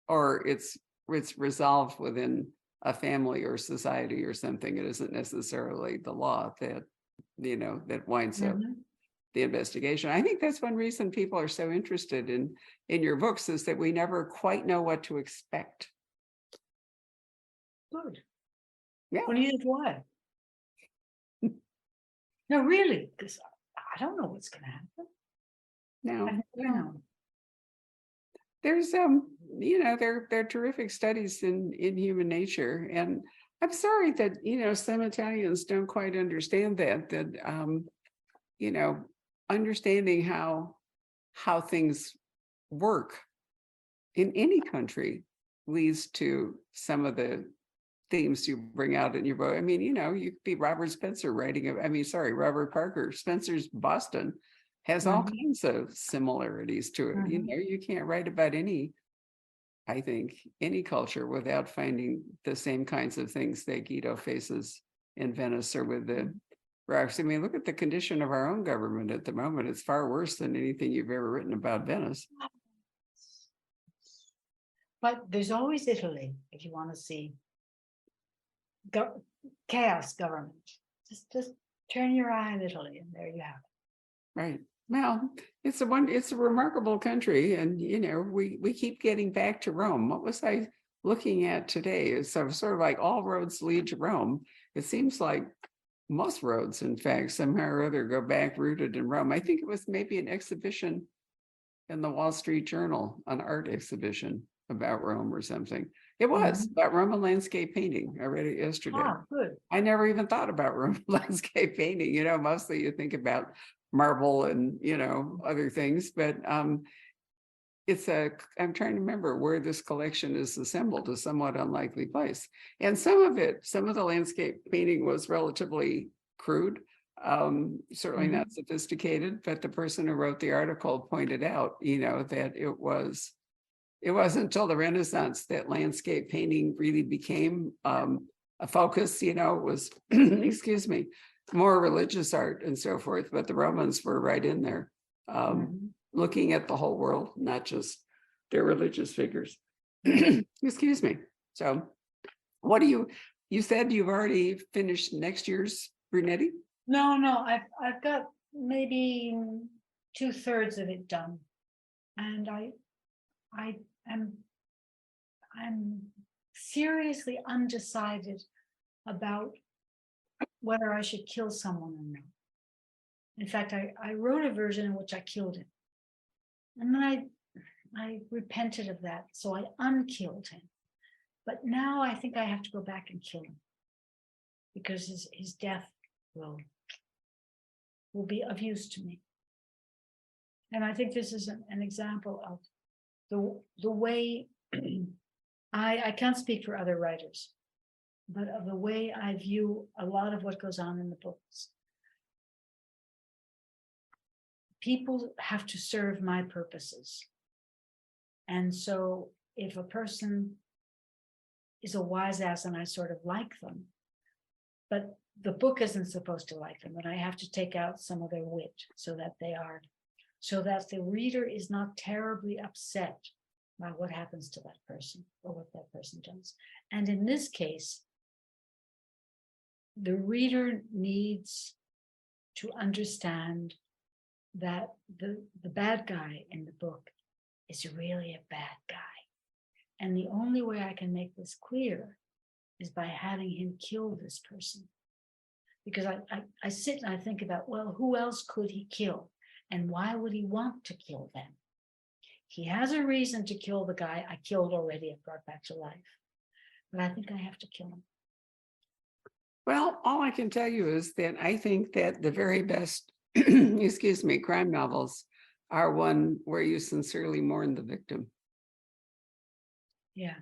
S1: or it's resolved within a family or society or something. It isn't necessarily the law that that winds up the investigation. I think that's one reason people are so interested in your books, is that we never quite know what to expect.
S2: Good.
S1: Yeah.
S2: Well, neither do I. No, really, because I don't know what's going to happen.
S1: No,
S2: I never know.
S1: There's there are terrific studies in human nature, and I'm sorry that some Italians don't quite understand that understanding how things work in any country leads to some of the themes you bring out in your book. I mean, you could be Robert Spencer Robert Parker. Spencer's Boston has all kinds of similarities to it. You can't write about any culture without finding the same kinds of things that Guido faces in Venice or with the rocks. I mean, look at the condition of our own government at the moment. It's far worse than anything you've ever written about Venice.
S2: But there's always Italy, if you want to see chaos government. Just Turn your eye on Italy, and there you have it.
S1: Right. Well, it's a remarkable country, and we keep getting back to Rome. What was I looking at today? So sort of like all roads lead to Rome. It seems like most roads, in fact, somehow or other go back rooted in Rome. I think it was maybe an exhibition in the Wall Street Journal, an art exhibition about Rome or something. It was about Roman landscape painting. I read it yesterday.
S2: Ah, good.
S1: I never even thought about Roman landscape painting. Mostly you think about marble and other things, but I'm trying to remember where this collection is assembled, a somewhat unlikely place. And some of the landscape painting was relatively crude, certainly not sophisticated, but the person who wrote the article pointed out, that it wasn't until the Renaissance that landscape painting really became a focus. It was, excuse me, more religious art and so forth, but the Romans were right in there, looking at the whole world, not just their religious figures. Excuse me. So what you said you've already finished next year's Brunetti?
S2: No, I've got maybe 2/3 of it done. And I'm seriously undecided about whether I should kill someone or not. In fact, I wrote a version in which I killed him. And then I repented of that, so I unkilled him. But now I think I have to go back and kill him, because his death will be of use to me. And I think this is an example of the way I can't speak for other writers, but of the way I view a lot of what goes on in the books. People have to serve my purposes. And so if a person is a wise ass and I sort of like them, but the book isn't supposed to like them, and I have to take out some of their wit so that the reader is not terribly upset by what happens to that person or what that person does. And in this case, the reader needs to understand that the bad guy in the book is really a bad guy. And the only way I can make this clear is by having him kill this person. Because I sit and I think about, well, who else could he kill? And why would he want to kill them? He has a reason to kill the guy I killed already and brought back to life. But I think I have to kill him.
S1: Well, all I can tell you is that I think that the very best, excuse me, crime novels are one where you sincerely mourn the victim.
S2: Yeah.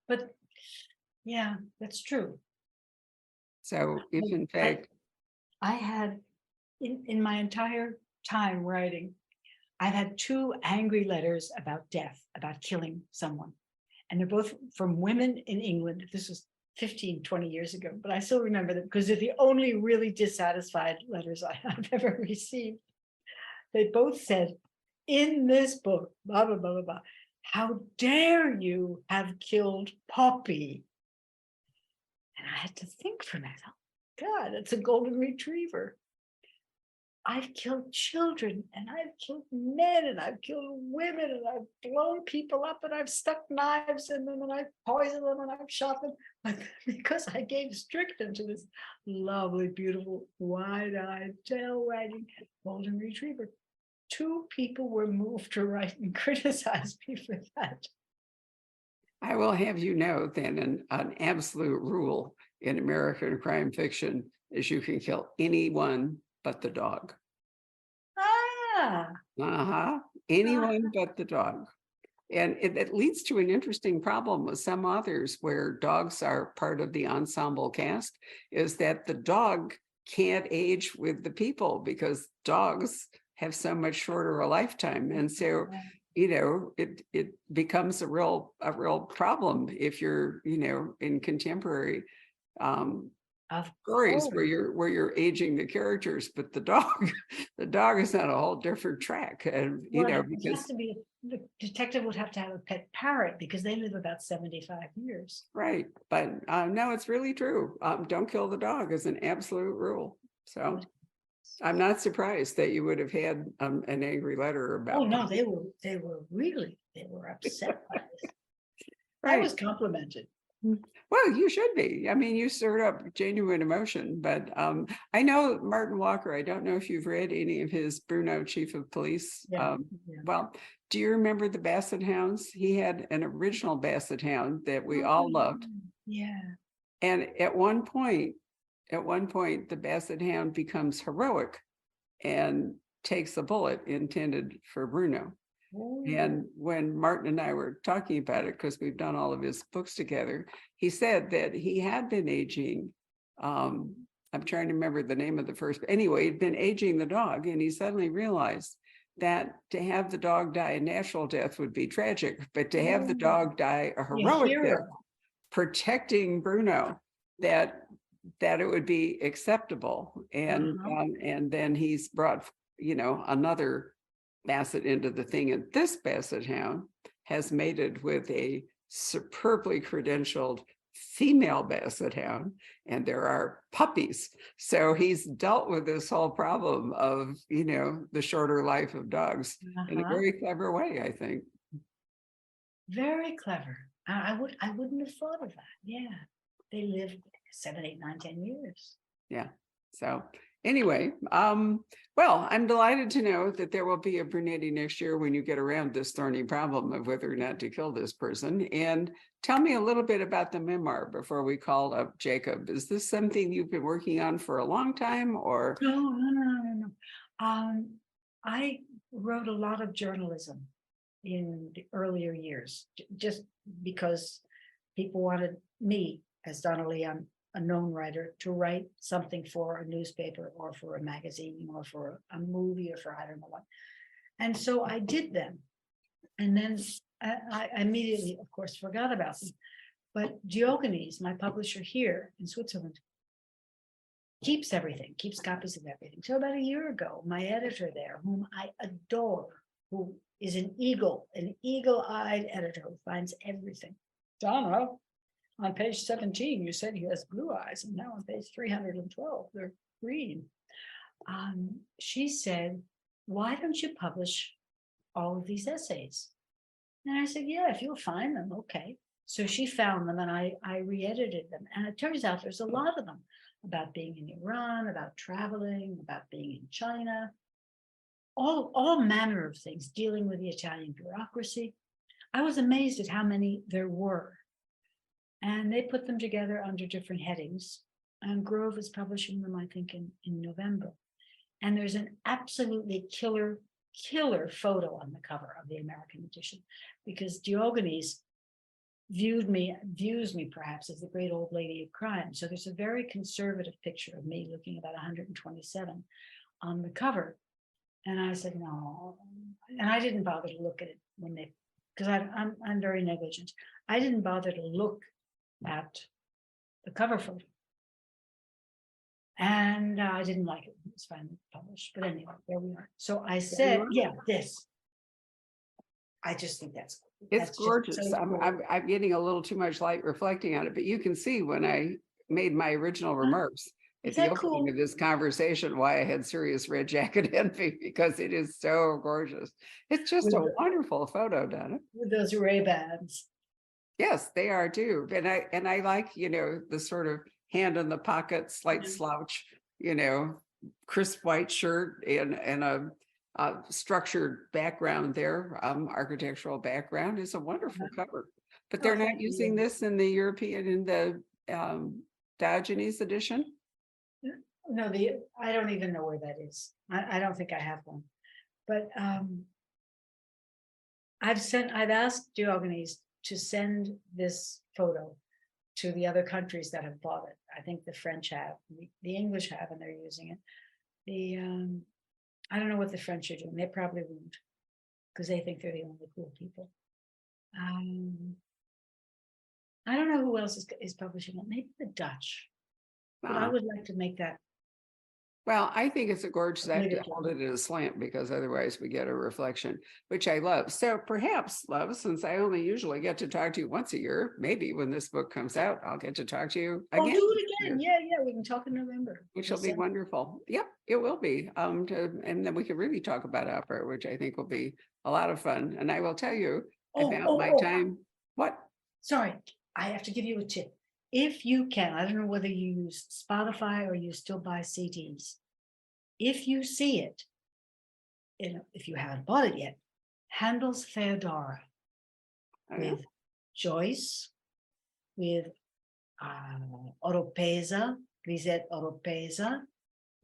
S2: But yeah, that's true.
S1: So if in fact,
S2: I had in my entire time writing, I've had 2 angry letters about death, about killing someone. And they're both from women in England. This was 15, 20 years ago, but I still remember them because they're the only really dissatisfied letters I've ever received. They both said, in this book, blah, blah, blah, blah, blah, how dare you have killed Poppy? And I had to think for that. Oh, God, it's a golden retriever. I've killed children, and I've killed men, and I've killed women, and I've blown people up, and I've stuck knives in them, and I've poisoned them, and I've shot them. But because I gave strychnine to this lovely, beautiful, wide-eyed, tail-wagging golden retriever, 2 people were moved to write and criticize me for that.
S1: I will have you know that an absolute rule in American crime fiction is you can kill anyone but the dog. Anyone but the dog. And it leads to an interesting problem with some authors where dogs are part of the ensemble cast, is that the dog can't age with the people because dogs have so much shorter a lifetime. And so, it becomes a real problem if you're, in contemporary stories where you're aging the characters, but the dog is on a whole different track. And
S2: it has to be, the detective would have to have a pet parrot because they live about 75 years.
S1: Right, but no, it's really true. Don't kill the dog is an absolute rule. So I'm not surprised that you would have had an angry letter
S2: Oh,
S1: about.
S2: no, they were upset by this. I
S1: Right.
S2: was complimented.
S1: Well, you should be. I mean, you stirred up genuine emotion, but I know Martin Walker. I don't know if you've read any of his Bruno Chief of Police.
S2: Yeah, yeah.
S1: Well, do you remember the Basset Hounds? He had an original Basset Hound that we all loved.
S2: Yeah.
S1: And at one point, the Basset Hound becomes heroic and takes a bullet intended for Bruno.
S2: Oh,
S1: And when Martin and I were talking about it, because we've done all of his books together, he said that he had been aging. I'm trying to remember the name of the first, anyway, he'd been aging the dog, and he suddenly realized that to have the dog die a natural death would be tragic, but to have the dog die a
S2: be a
S1: heroic death,
S2: hero.
S1: protecting Bruno, that it would be acceptable. And and then he's brought, another Basset into the thing, and this Basset Hound has mated with a superbly credentialed female Basset Hound, and there are puppies. So he's dealt with this whole problem of, the shorter life of dogs in a very clever way, I think.
S2: Very clever. I wouldn't have thought of that. Yeah. They lived 7, 8, 9, 10 years.
S1: Yeah. So anyway, well, I'm delighted to know that there will be a Brunetti next year when you get around this thorny problem of whether or not to kill this person. And tell me a little bit about the memoir before we call up Jacob. Is this something you've been working on for a long time, or?
S2: No. I wrote a lot of journalism in the earlier years, just because people wanted me, as Donna Leon, a known writer, to write something for a newspaper or for a magazine or for a movie or for I don't know what. And so I did them. And then I immediately, of course, forgot about them. But Diogenes, my publisher here in Switzerland, keeps everything, keeps copies of everything. So about a year ago, my editor there, whom I adore, who is an eagle-eyed editor who finds everything. Donna, on page 17, you said he has blue eyes, and now on page 312, they're green. She said, why don't you publish all of these essays? And I said, yeah, if you'll find them, okay. So she found them, and I re-edited them. And it turns out there's a lot of them about being in Iran, about traveling, about being in China, all manner of things, dealing with the Italian bureaucracy. I was amazed at how many there were. And they put them together under different headings. And Grove is publishing them, I think, in November. And there's an absolutely killer photo on the cover of the American edition, because Diogenes views me perhaps as the great old lady of crime. So there's a very conservative picture of me looking about 127 on the cover. And I said, no. And I didn't bother to look at it because I'm very negligent. I didn't bother to look at the cover photo. And I didn't like it. It was finally published. But anyway, there we are. So I said, yeah, this. I just think that's
S1: gorgeous.
S2: So cool.
S1: I'm getting a little too much light reflecting on it, but you can see when I made my original remarks at the opening of this conversation why I had serious red jacket envy, because it is so gorgeous. It's just a wonderful photo, Donna.
S2: With those Ray-Bans.
S1: Yes, they are too. And I like, the sort of hand in the pocket, slight slouch, crisp white shirt and a structured background there, architectural background. Is a wonderful cover. But they're not using this in the European, in the Diogenes edition?
S2: No, I don't even know where that is. I don't think I have one. But I've asked Diogenes to send this photo to the other countries that have bought it. I think the French have, the English have, and they're using it. I don't know what the French are doing. They probably won't, because they think they're the only cool people. I don't know who else is publishing it. Maybe the Dutch. But I would like to make that
S1: Well, I think it's a gorgeous, I have to
S2: Obligatory.
S1: hold it at a slant because otherwise we get a reflection, which I love. So perhaps, love, since I only usually get to talk to you once a year, maybe when this book comes out, I'll get to talk to you
S2: Oh,
S1: again,
S2: do it again. Yeah, yeah, we can talk in November.
S1: which will be
S2: December.
S1: wonderful. Yep, it will be. And then we can really talk about opera, which I think will be a lot of fun. And I will tell you
S2: Oh,
S1: about
S2: oh,
S1: my
S2: oh,
S1: time. What?
S2: sorry, I have to give you a tip. If you can, I don't know whether you use Spotify or you still buy CDs. If you see it, if you haven't bought it yet, Handel's Theodora
S1: I don't know.
S2: with Joyce, with Oropesa, Lisette Oropesa,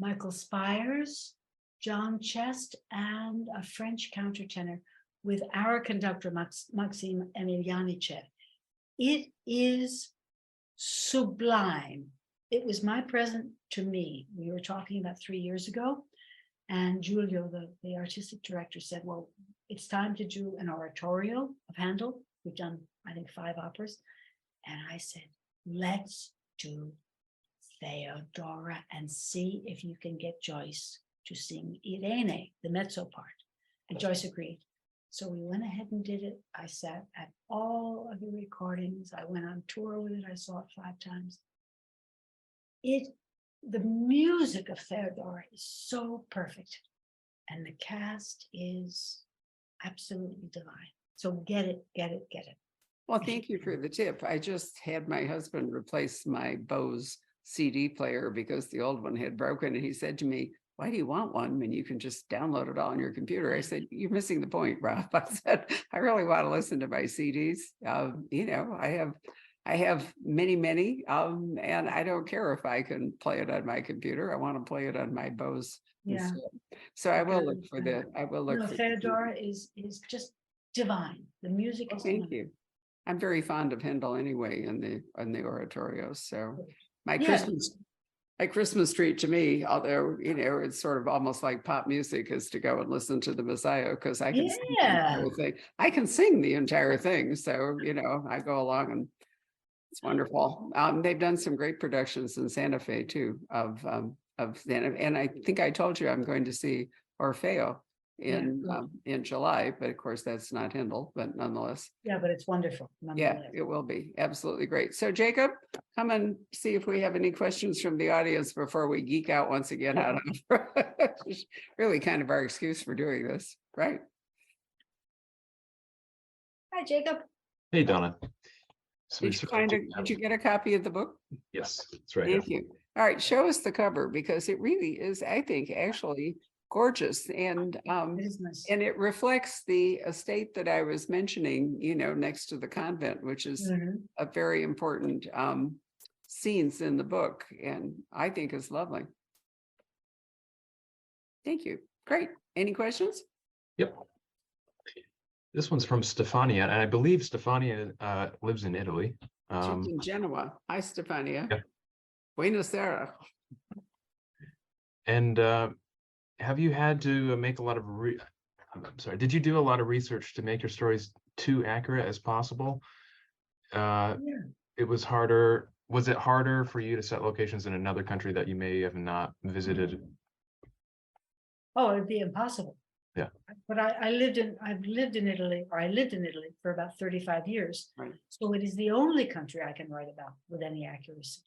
S2: Michael Spires, John Chest, and a French countertenor with our conductor, Maxime Emelianichev. It is sublime. It was my present to me. We were talking about 3 years ago, and Giulio, the artistic director, said, well, it's time to do an oratorio of Handel. We've done, I think, 5 operas. And I said, let's do Theodora and see if you can get Joyce to sing Irene, the mezzo part. And Joyce agreed. So we went ahead and did it. I sat at all of the recordings. I went on tour with it. I saw it 5 times. The music of Theodora is so perfect. And the cast is absolutely divine. So get it, get it, get it.
S1: Well, thank you for the tip. I just had my husband replace my Bose CD player because the old one had broken. And he said to me, why do you want one when you can just download it all on your computer? I said, you're missing the point, Rob. I said, I really want to listen to my CDs. I have many, and I don't care if I can play it on my computer. I want to play it on my Bose.
S2: Yeah.
S1: Instead. So I will look for the. I will look.
S2: No,
S1: for
S2: Theodora is just divine. The music is
S1: thank
S2: divine.
S1: you. I'm very fond of Handel anyway in the oratorios. So my
S2: Yeah.
S1: Christmas treat to me, although it's sort of almost like pop music, is to go and listen to the Messiah because I can sing the entire thing. I can sing the entire thing. So I go along and it's wonderful. They've done some great productions in Santa Fe too of Santa, and I think I told you I'm going to see Orfeo in July, but of course that's not Handel, but nonetheless.
S2: Yeah, but it's wonderful.
S1: Yeah, it will be absolutely great. So Jacob, come and see if we have any questions from the audience before we geek out once again out of really kind of our excuse for doing this, right?
S2: Hi, Jacob.
S3: Hey, Donna.
S1: Did you get a copy of the book?
S3: Yes, it's right
S1: Thank
S3: here.
S1: you. All right, show us the cover because it really is, I think, actually gorgeous, and
S2: It is nice.
S1: and it reflects the estate that I was mentioning, next to the convent, which is a very important scenes in the book, and I think is lovely. Thank you. Great. Any questions?
S3: Yep. This one's from Stefania, and I believe Stefania lives in Italy.
S1: She's in Genoa. Hi, Stefania.
S3: Yeah.
S1: Buenos Aires.
S3: And have you had to make a lot of I'm sorry, did you do a lot of research to make your stories too accurate as possible? It was harder. Was it harder for you to set locations in another country that you may have not visited?
S2: Oh, it'd be impossible.
S3: Yeah.
S2: But I've lived in Italy, or I lived in Italy for about 35 years.
S1: Right.
S2: So it is the only country I can write about with any accuracy.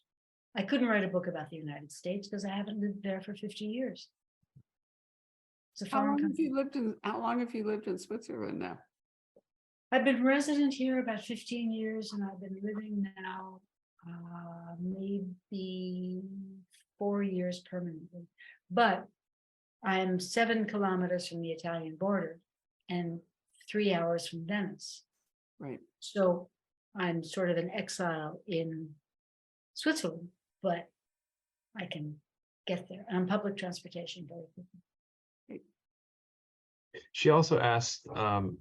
S2: I couldn't write a book about the United States because I haven't lived there for 50 years. It's a foreign country.
S1: How long have you lived in Switzerland now?
S2: I've been resident here about 15 years, and I've been living now maybe 4 years permanently. But I'm 7 kilometers from the Italian border and 3 hours from Venice.
S1: Right.
S2: So I'm sort of an exile in Switzerland, but I can get there on public transportation very quickly.
S3: She also asked, I'm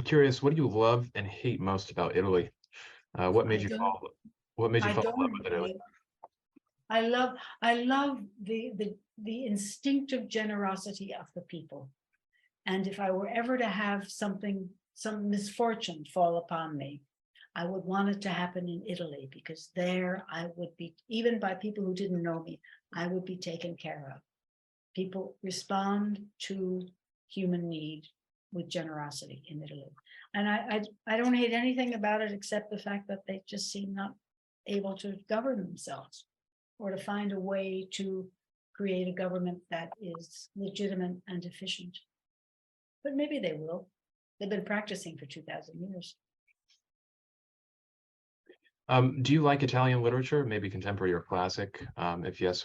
S3: curious, what do you love and hate most about Italy? What made you fall in love with Italy?
S2: I love the instinctive generosity of the people. And if I were ever to have some misfortune fall upon me, I would want it to happen in Italy, because there I would be, even by people who didn't know me, I would be taken care of. people respond to human need with generosity in Italy. And I don't hate anything about it except the fact that they just seem not able to govern themselves or to find a way to create a government that is legitimate and efficient. But maybe they will. They've been practicing for 2,000 years.
S3: Do you like Italian literature, maybe contemporary or classic? If yes,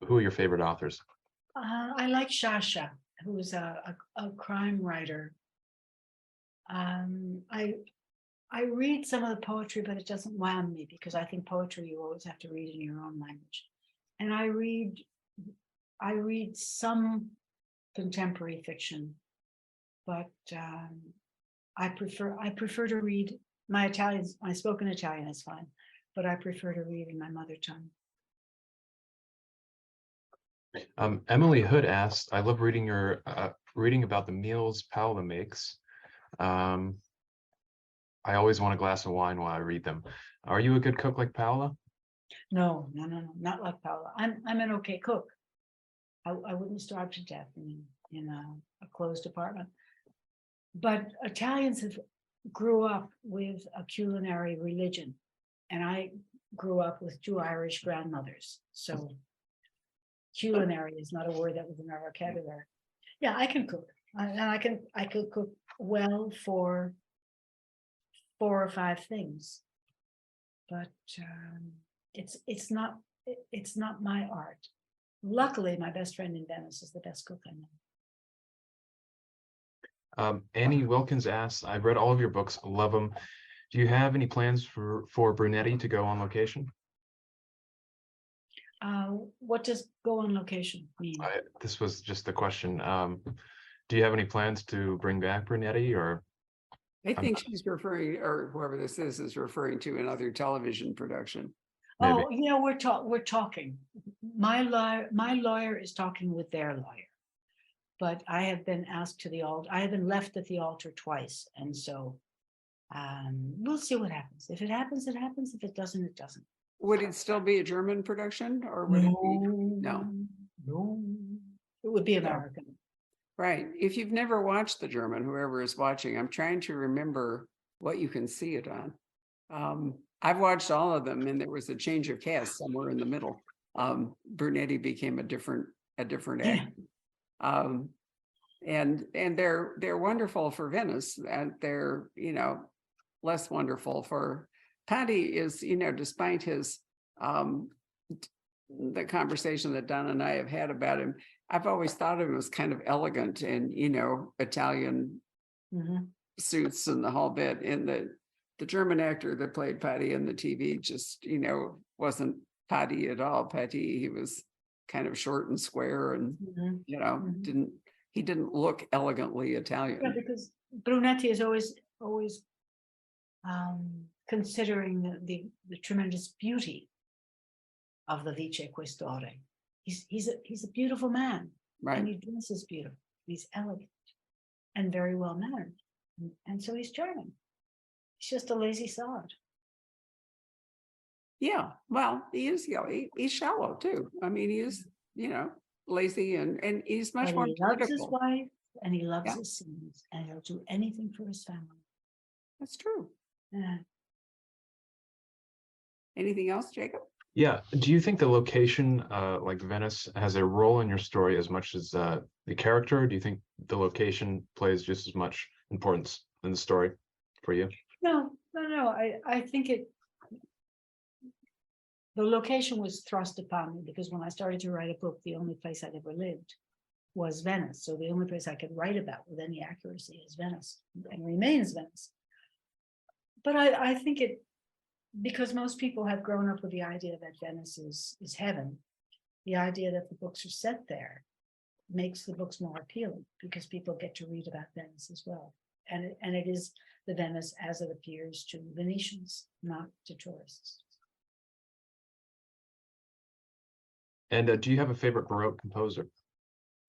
S3: who are your favorite authors?
S2: I like Shasha, who's a crime writer. I read some of the poetry, but it doesn't wow me because I think poetry you always have to read in your own language. And I read some contemporary fiction, but I prefer to read my spoken Italian is fine, but I prefer to read in my mother tongue.
S3: Emily Hood asked, I love reading your reading about the meals Paola makes. I always want a glass of wine while I read them. Are you a good cook like Paola?
S2: No, not like Paola. I'm an okay cook. I wouldn't starve to death in a closed apartment. But Italians grew up with a culinary religion, and I grew up with 2 Irish grandmothers. So culinary is not a word that was in our vocabulary. Yeah, I can cook. I could cook well for 4 or 5 things, but it's not my art. Luckily, my best friend in Venice is the best cook I know.
S3: Annie Wilkins asks, I've read all of your books, love them. Do you have any plans for Brunetti to go on location?
S2: What does go on location mean?
S3: This was just the question. Do you have any plans to bring back Brunetti, or?
S1: I think she's referring, or whoever this is referring to another television production.
S3: Maybe.
S2: Oh, yeah, we're talking. My lawyer is talking with their lawyer, but I have been asked to the altar. I have been left at the altar twice, and so we'll see what happens. If it happens, it happens. If it doesn't, it doesn't.
S1: Would it still be a German production, or would it be? No.
S2: It would be American.
S1: Right. If you've never watched the German, whoever is watching, I'm trying to remember what you can see it on. I've watched all of them, and there was a change of cast somewhere in the middle. Brunetti became a different actor. And they're wonderful for Venice, and they're less wonderful for Patti. Is despite his the conversation that Donna and I have had about him, I've always thought of him as kind of elegant and Italian suits and the whole bit. And the German actor that played Patti in the TV just wasn't Patti at all. Patti, he was kind of short and square, and didn't look elegantly Italian.
S2: Yeah, because Brunetti is always considering the tremendous beauty of the Vice Questore. He's a beautiful man,
S1: right?
S2: And he dresses beautiful. He's elegant and very well mannered, and so he's charming. He's just a lazy sod.
S1: Yeah, well, he is. He's shallow too. I mean, he is. Lazy and he's much more
S2: He loves
S1: political.
S2: his wife and he loves his sons, and he'll do anything for his family.
S1: That's true.
S2: Yeah.
S1: Anything else, Jacob?
S3: Yeah. Do you think the location, like Venice, has a role in your story as much as the character? Do you think the location plays just as much importance in the story for you?
S2: No. I think the location was thrust upon me because when I started to write a book, the only place I'd ever lived was Venice. So the only place I could write about with any accuracy is Venice, and remains Venice. But I think because most people have grown up with the idea that Venice is heaven, the idea that the books are set there makes the books more appealing because people get to read about Venice as well. And it is the Venice as it appears to Venetians, not to tourists.
S3: And do you have a favorite Baroque composer?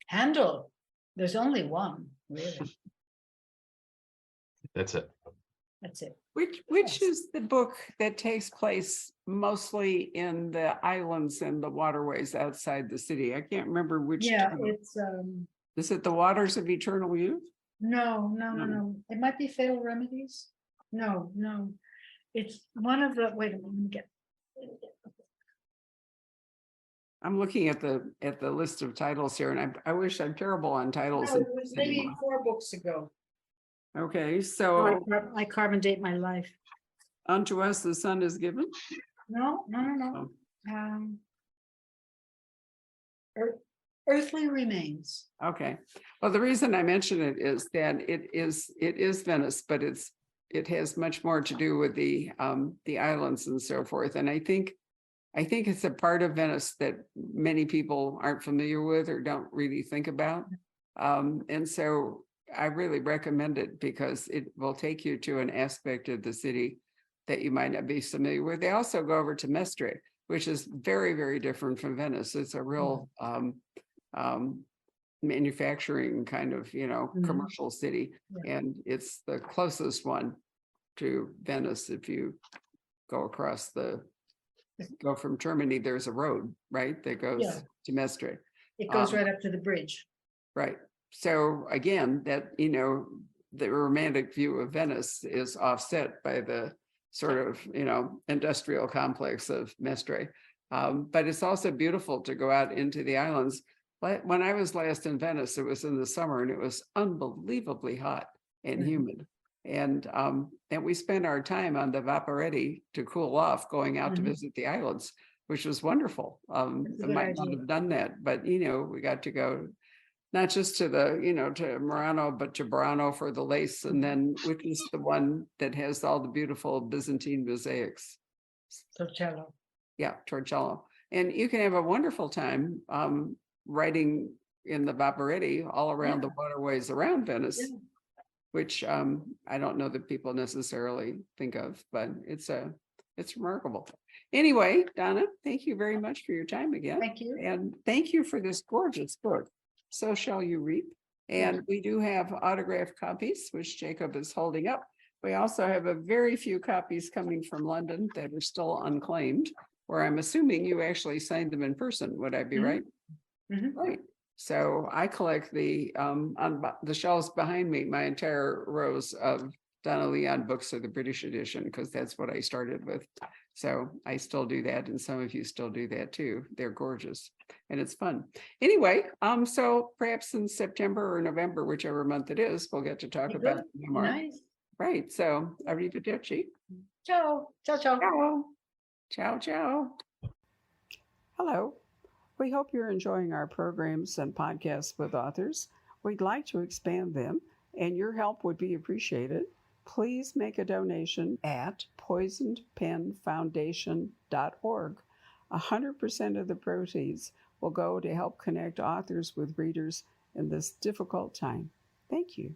S2: Handel. There's only one, really.
S3: That's it.
S2: That's it.
S1: Which
S2: Yes.
S1: is the book that takes place mostly in the islands and the waterways outside the city? I can't remember which.
S2: Yeah,
S1: title.
S2: it's,
S1: Is it The Waters of Eternal Youth?
S2: no,
S1: No.
S2: no. It might be Fatal Remedies. No, no. It's one of the, wait a minute, let me get.
S1: I'm looking at the list of titles here, and I wish I'm terrible on titles.
S2: No, it was maybe 4 books ago.
S1: Okay,
S2: So
S1: so
S2: I carbon date my life.
S1: unto us the Son is given.
S2: No.
S1: Oh,
S2: Earthly Remains.
S1: okay, well, the reason I mention it is that it is Venice, but it has much more to do with the islands and so forth. And I think it's a part of Venice that many people aren't familiar with or don't really think about. And so I really recommend it because it will take you to an aspect of the city that you might not be familiar with. They also go over to Mestre, which is very, very different from Venice. It's a real manufacturing kind of, commercial city.
S2: Yeah.
S1: And it's the closest one to Venice. If you go from Germany, there's a road, right, that goes
S2: Yeah.
S1: to Mestre.
S2: It goes right up to the bridge.
S1: Right. So again, that, the romantic view of Venice is offset by the sort of, industrial complex of Mestre. But it's also beautiful to go out into the islands. But when I was last in Venice, it was in the summer and it was unbelievably hot and humid. And we spent our time on the Vaporetti to cool off, going out to visit the islands, which was wonderful. I might not have done that, but we got to go not just to to Murano, but to Burano for the lace, and then which is the one that has all the beautiful Byzantine mosaics.
S2: Torcello.
S1: Yeah, Torcello. And you can have a wonderful time riding in the Vaporetti all around the waterways around Venice.
S2: Yeah.
S1: Which I don't know that people necessarily think of, but it's remarkable. Anyway, Donna, thank you very much for your time again.
S2: Thank you.
S1: And thank you for this gorgeous book, So Shall You Reap. And we do have autographed copies, which Jacob is holding up. We also have a very few copies coming from London that are still unclaimed, where I'm assuming you actually signed them in person. Would I be right? Right. So I collect on the shelves behind me, my entire rows of Donna Leon books of the British edition, because that's what I started with. So I still do that. And some of you still do that too. They're gorgeous and it's fun. Anyway, so perhaps in September or November, whichever month it is, we'll get to talk about the memoir.
S2: Nice.
S1: Right. So arrivederci.
S2: Ciao. Ciao, ciao.
S1: Ciao. Ciao, ciao. Hello. We hope you're enjoying our programs and podcasts with authors. We'd like to expand them, and your help would be appreciated. Please make a donation at poisonedpenfoundation.org. 100% of the proceeds will go to help connect authors with readers in this difficult time. Thank you.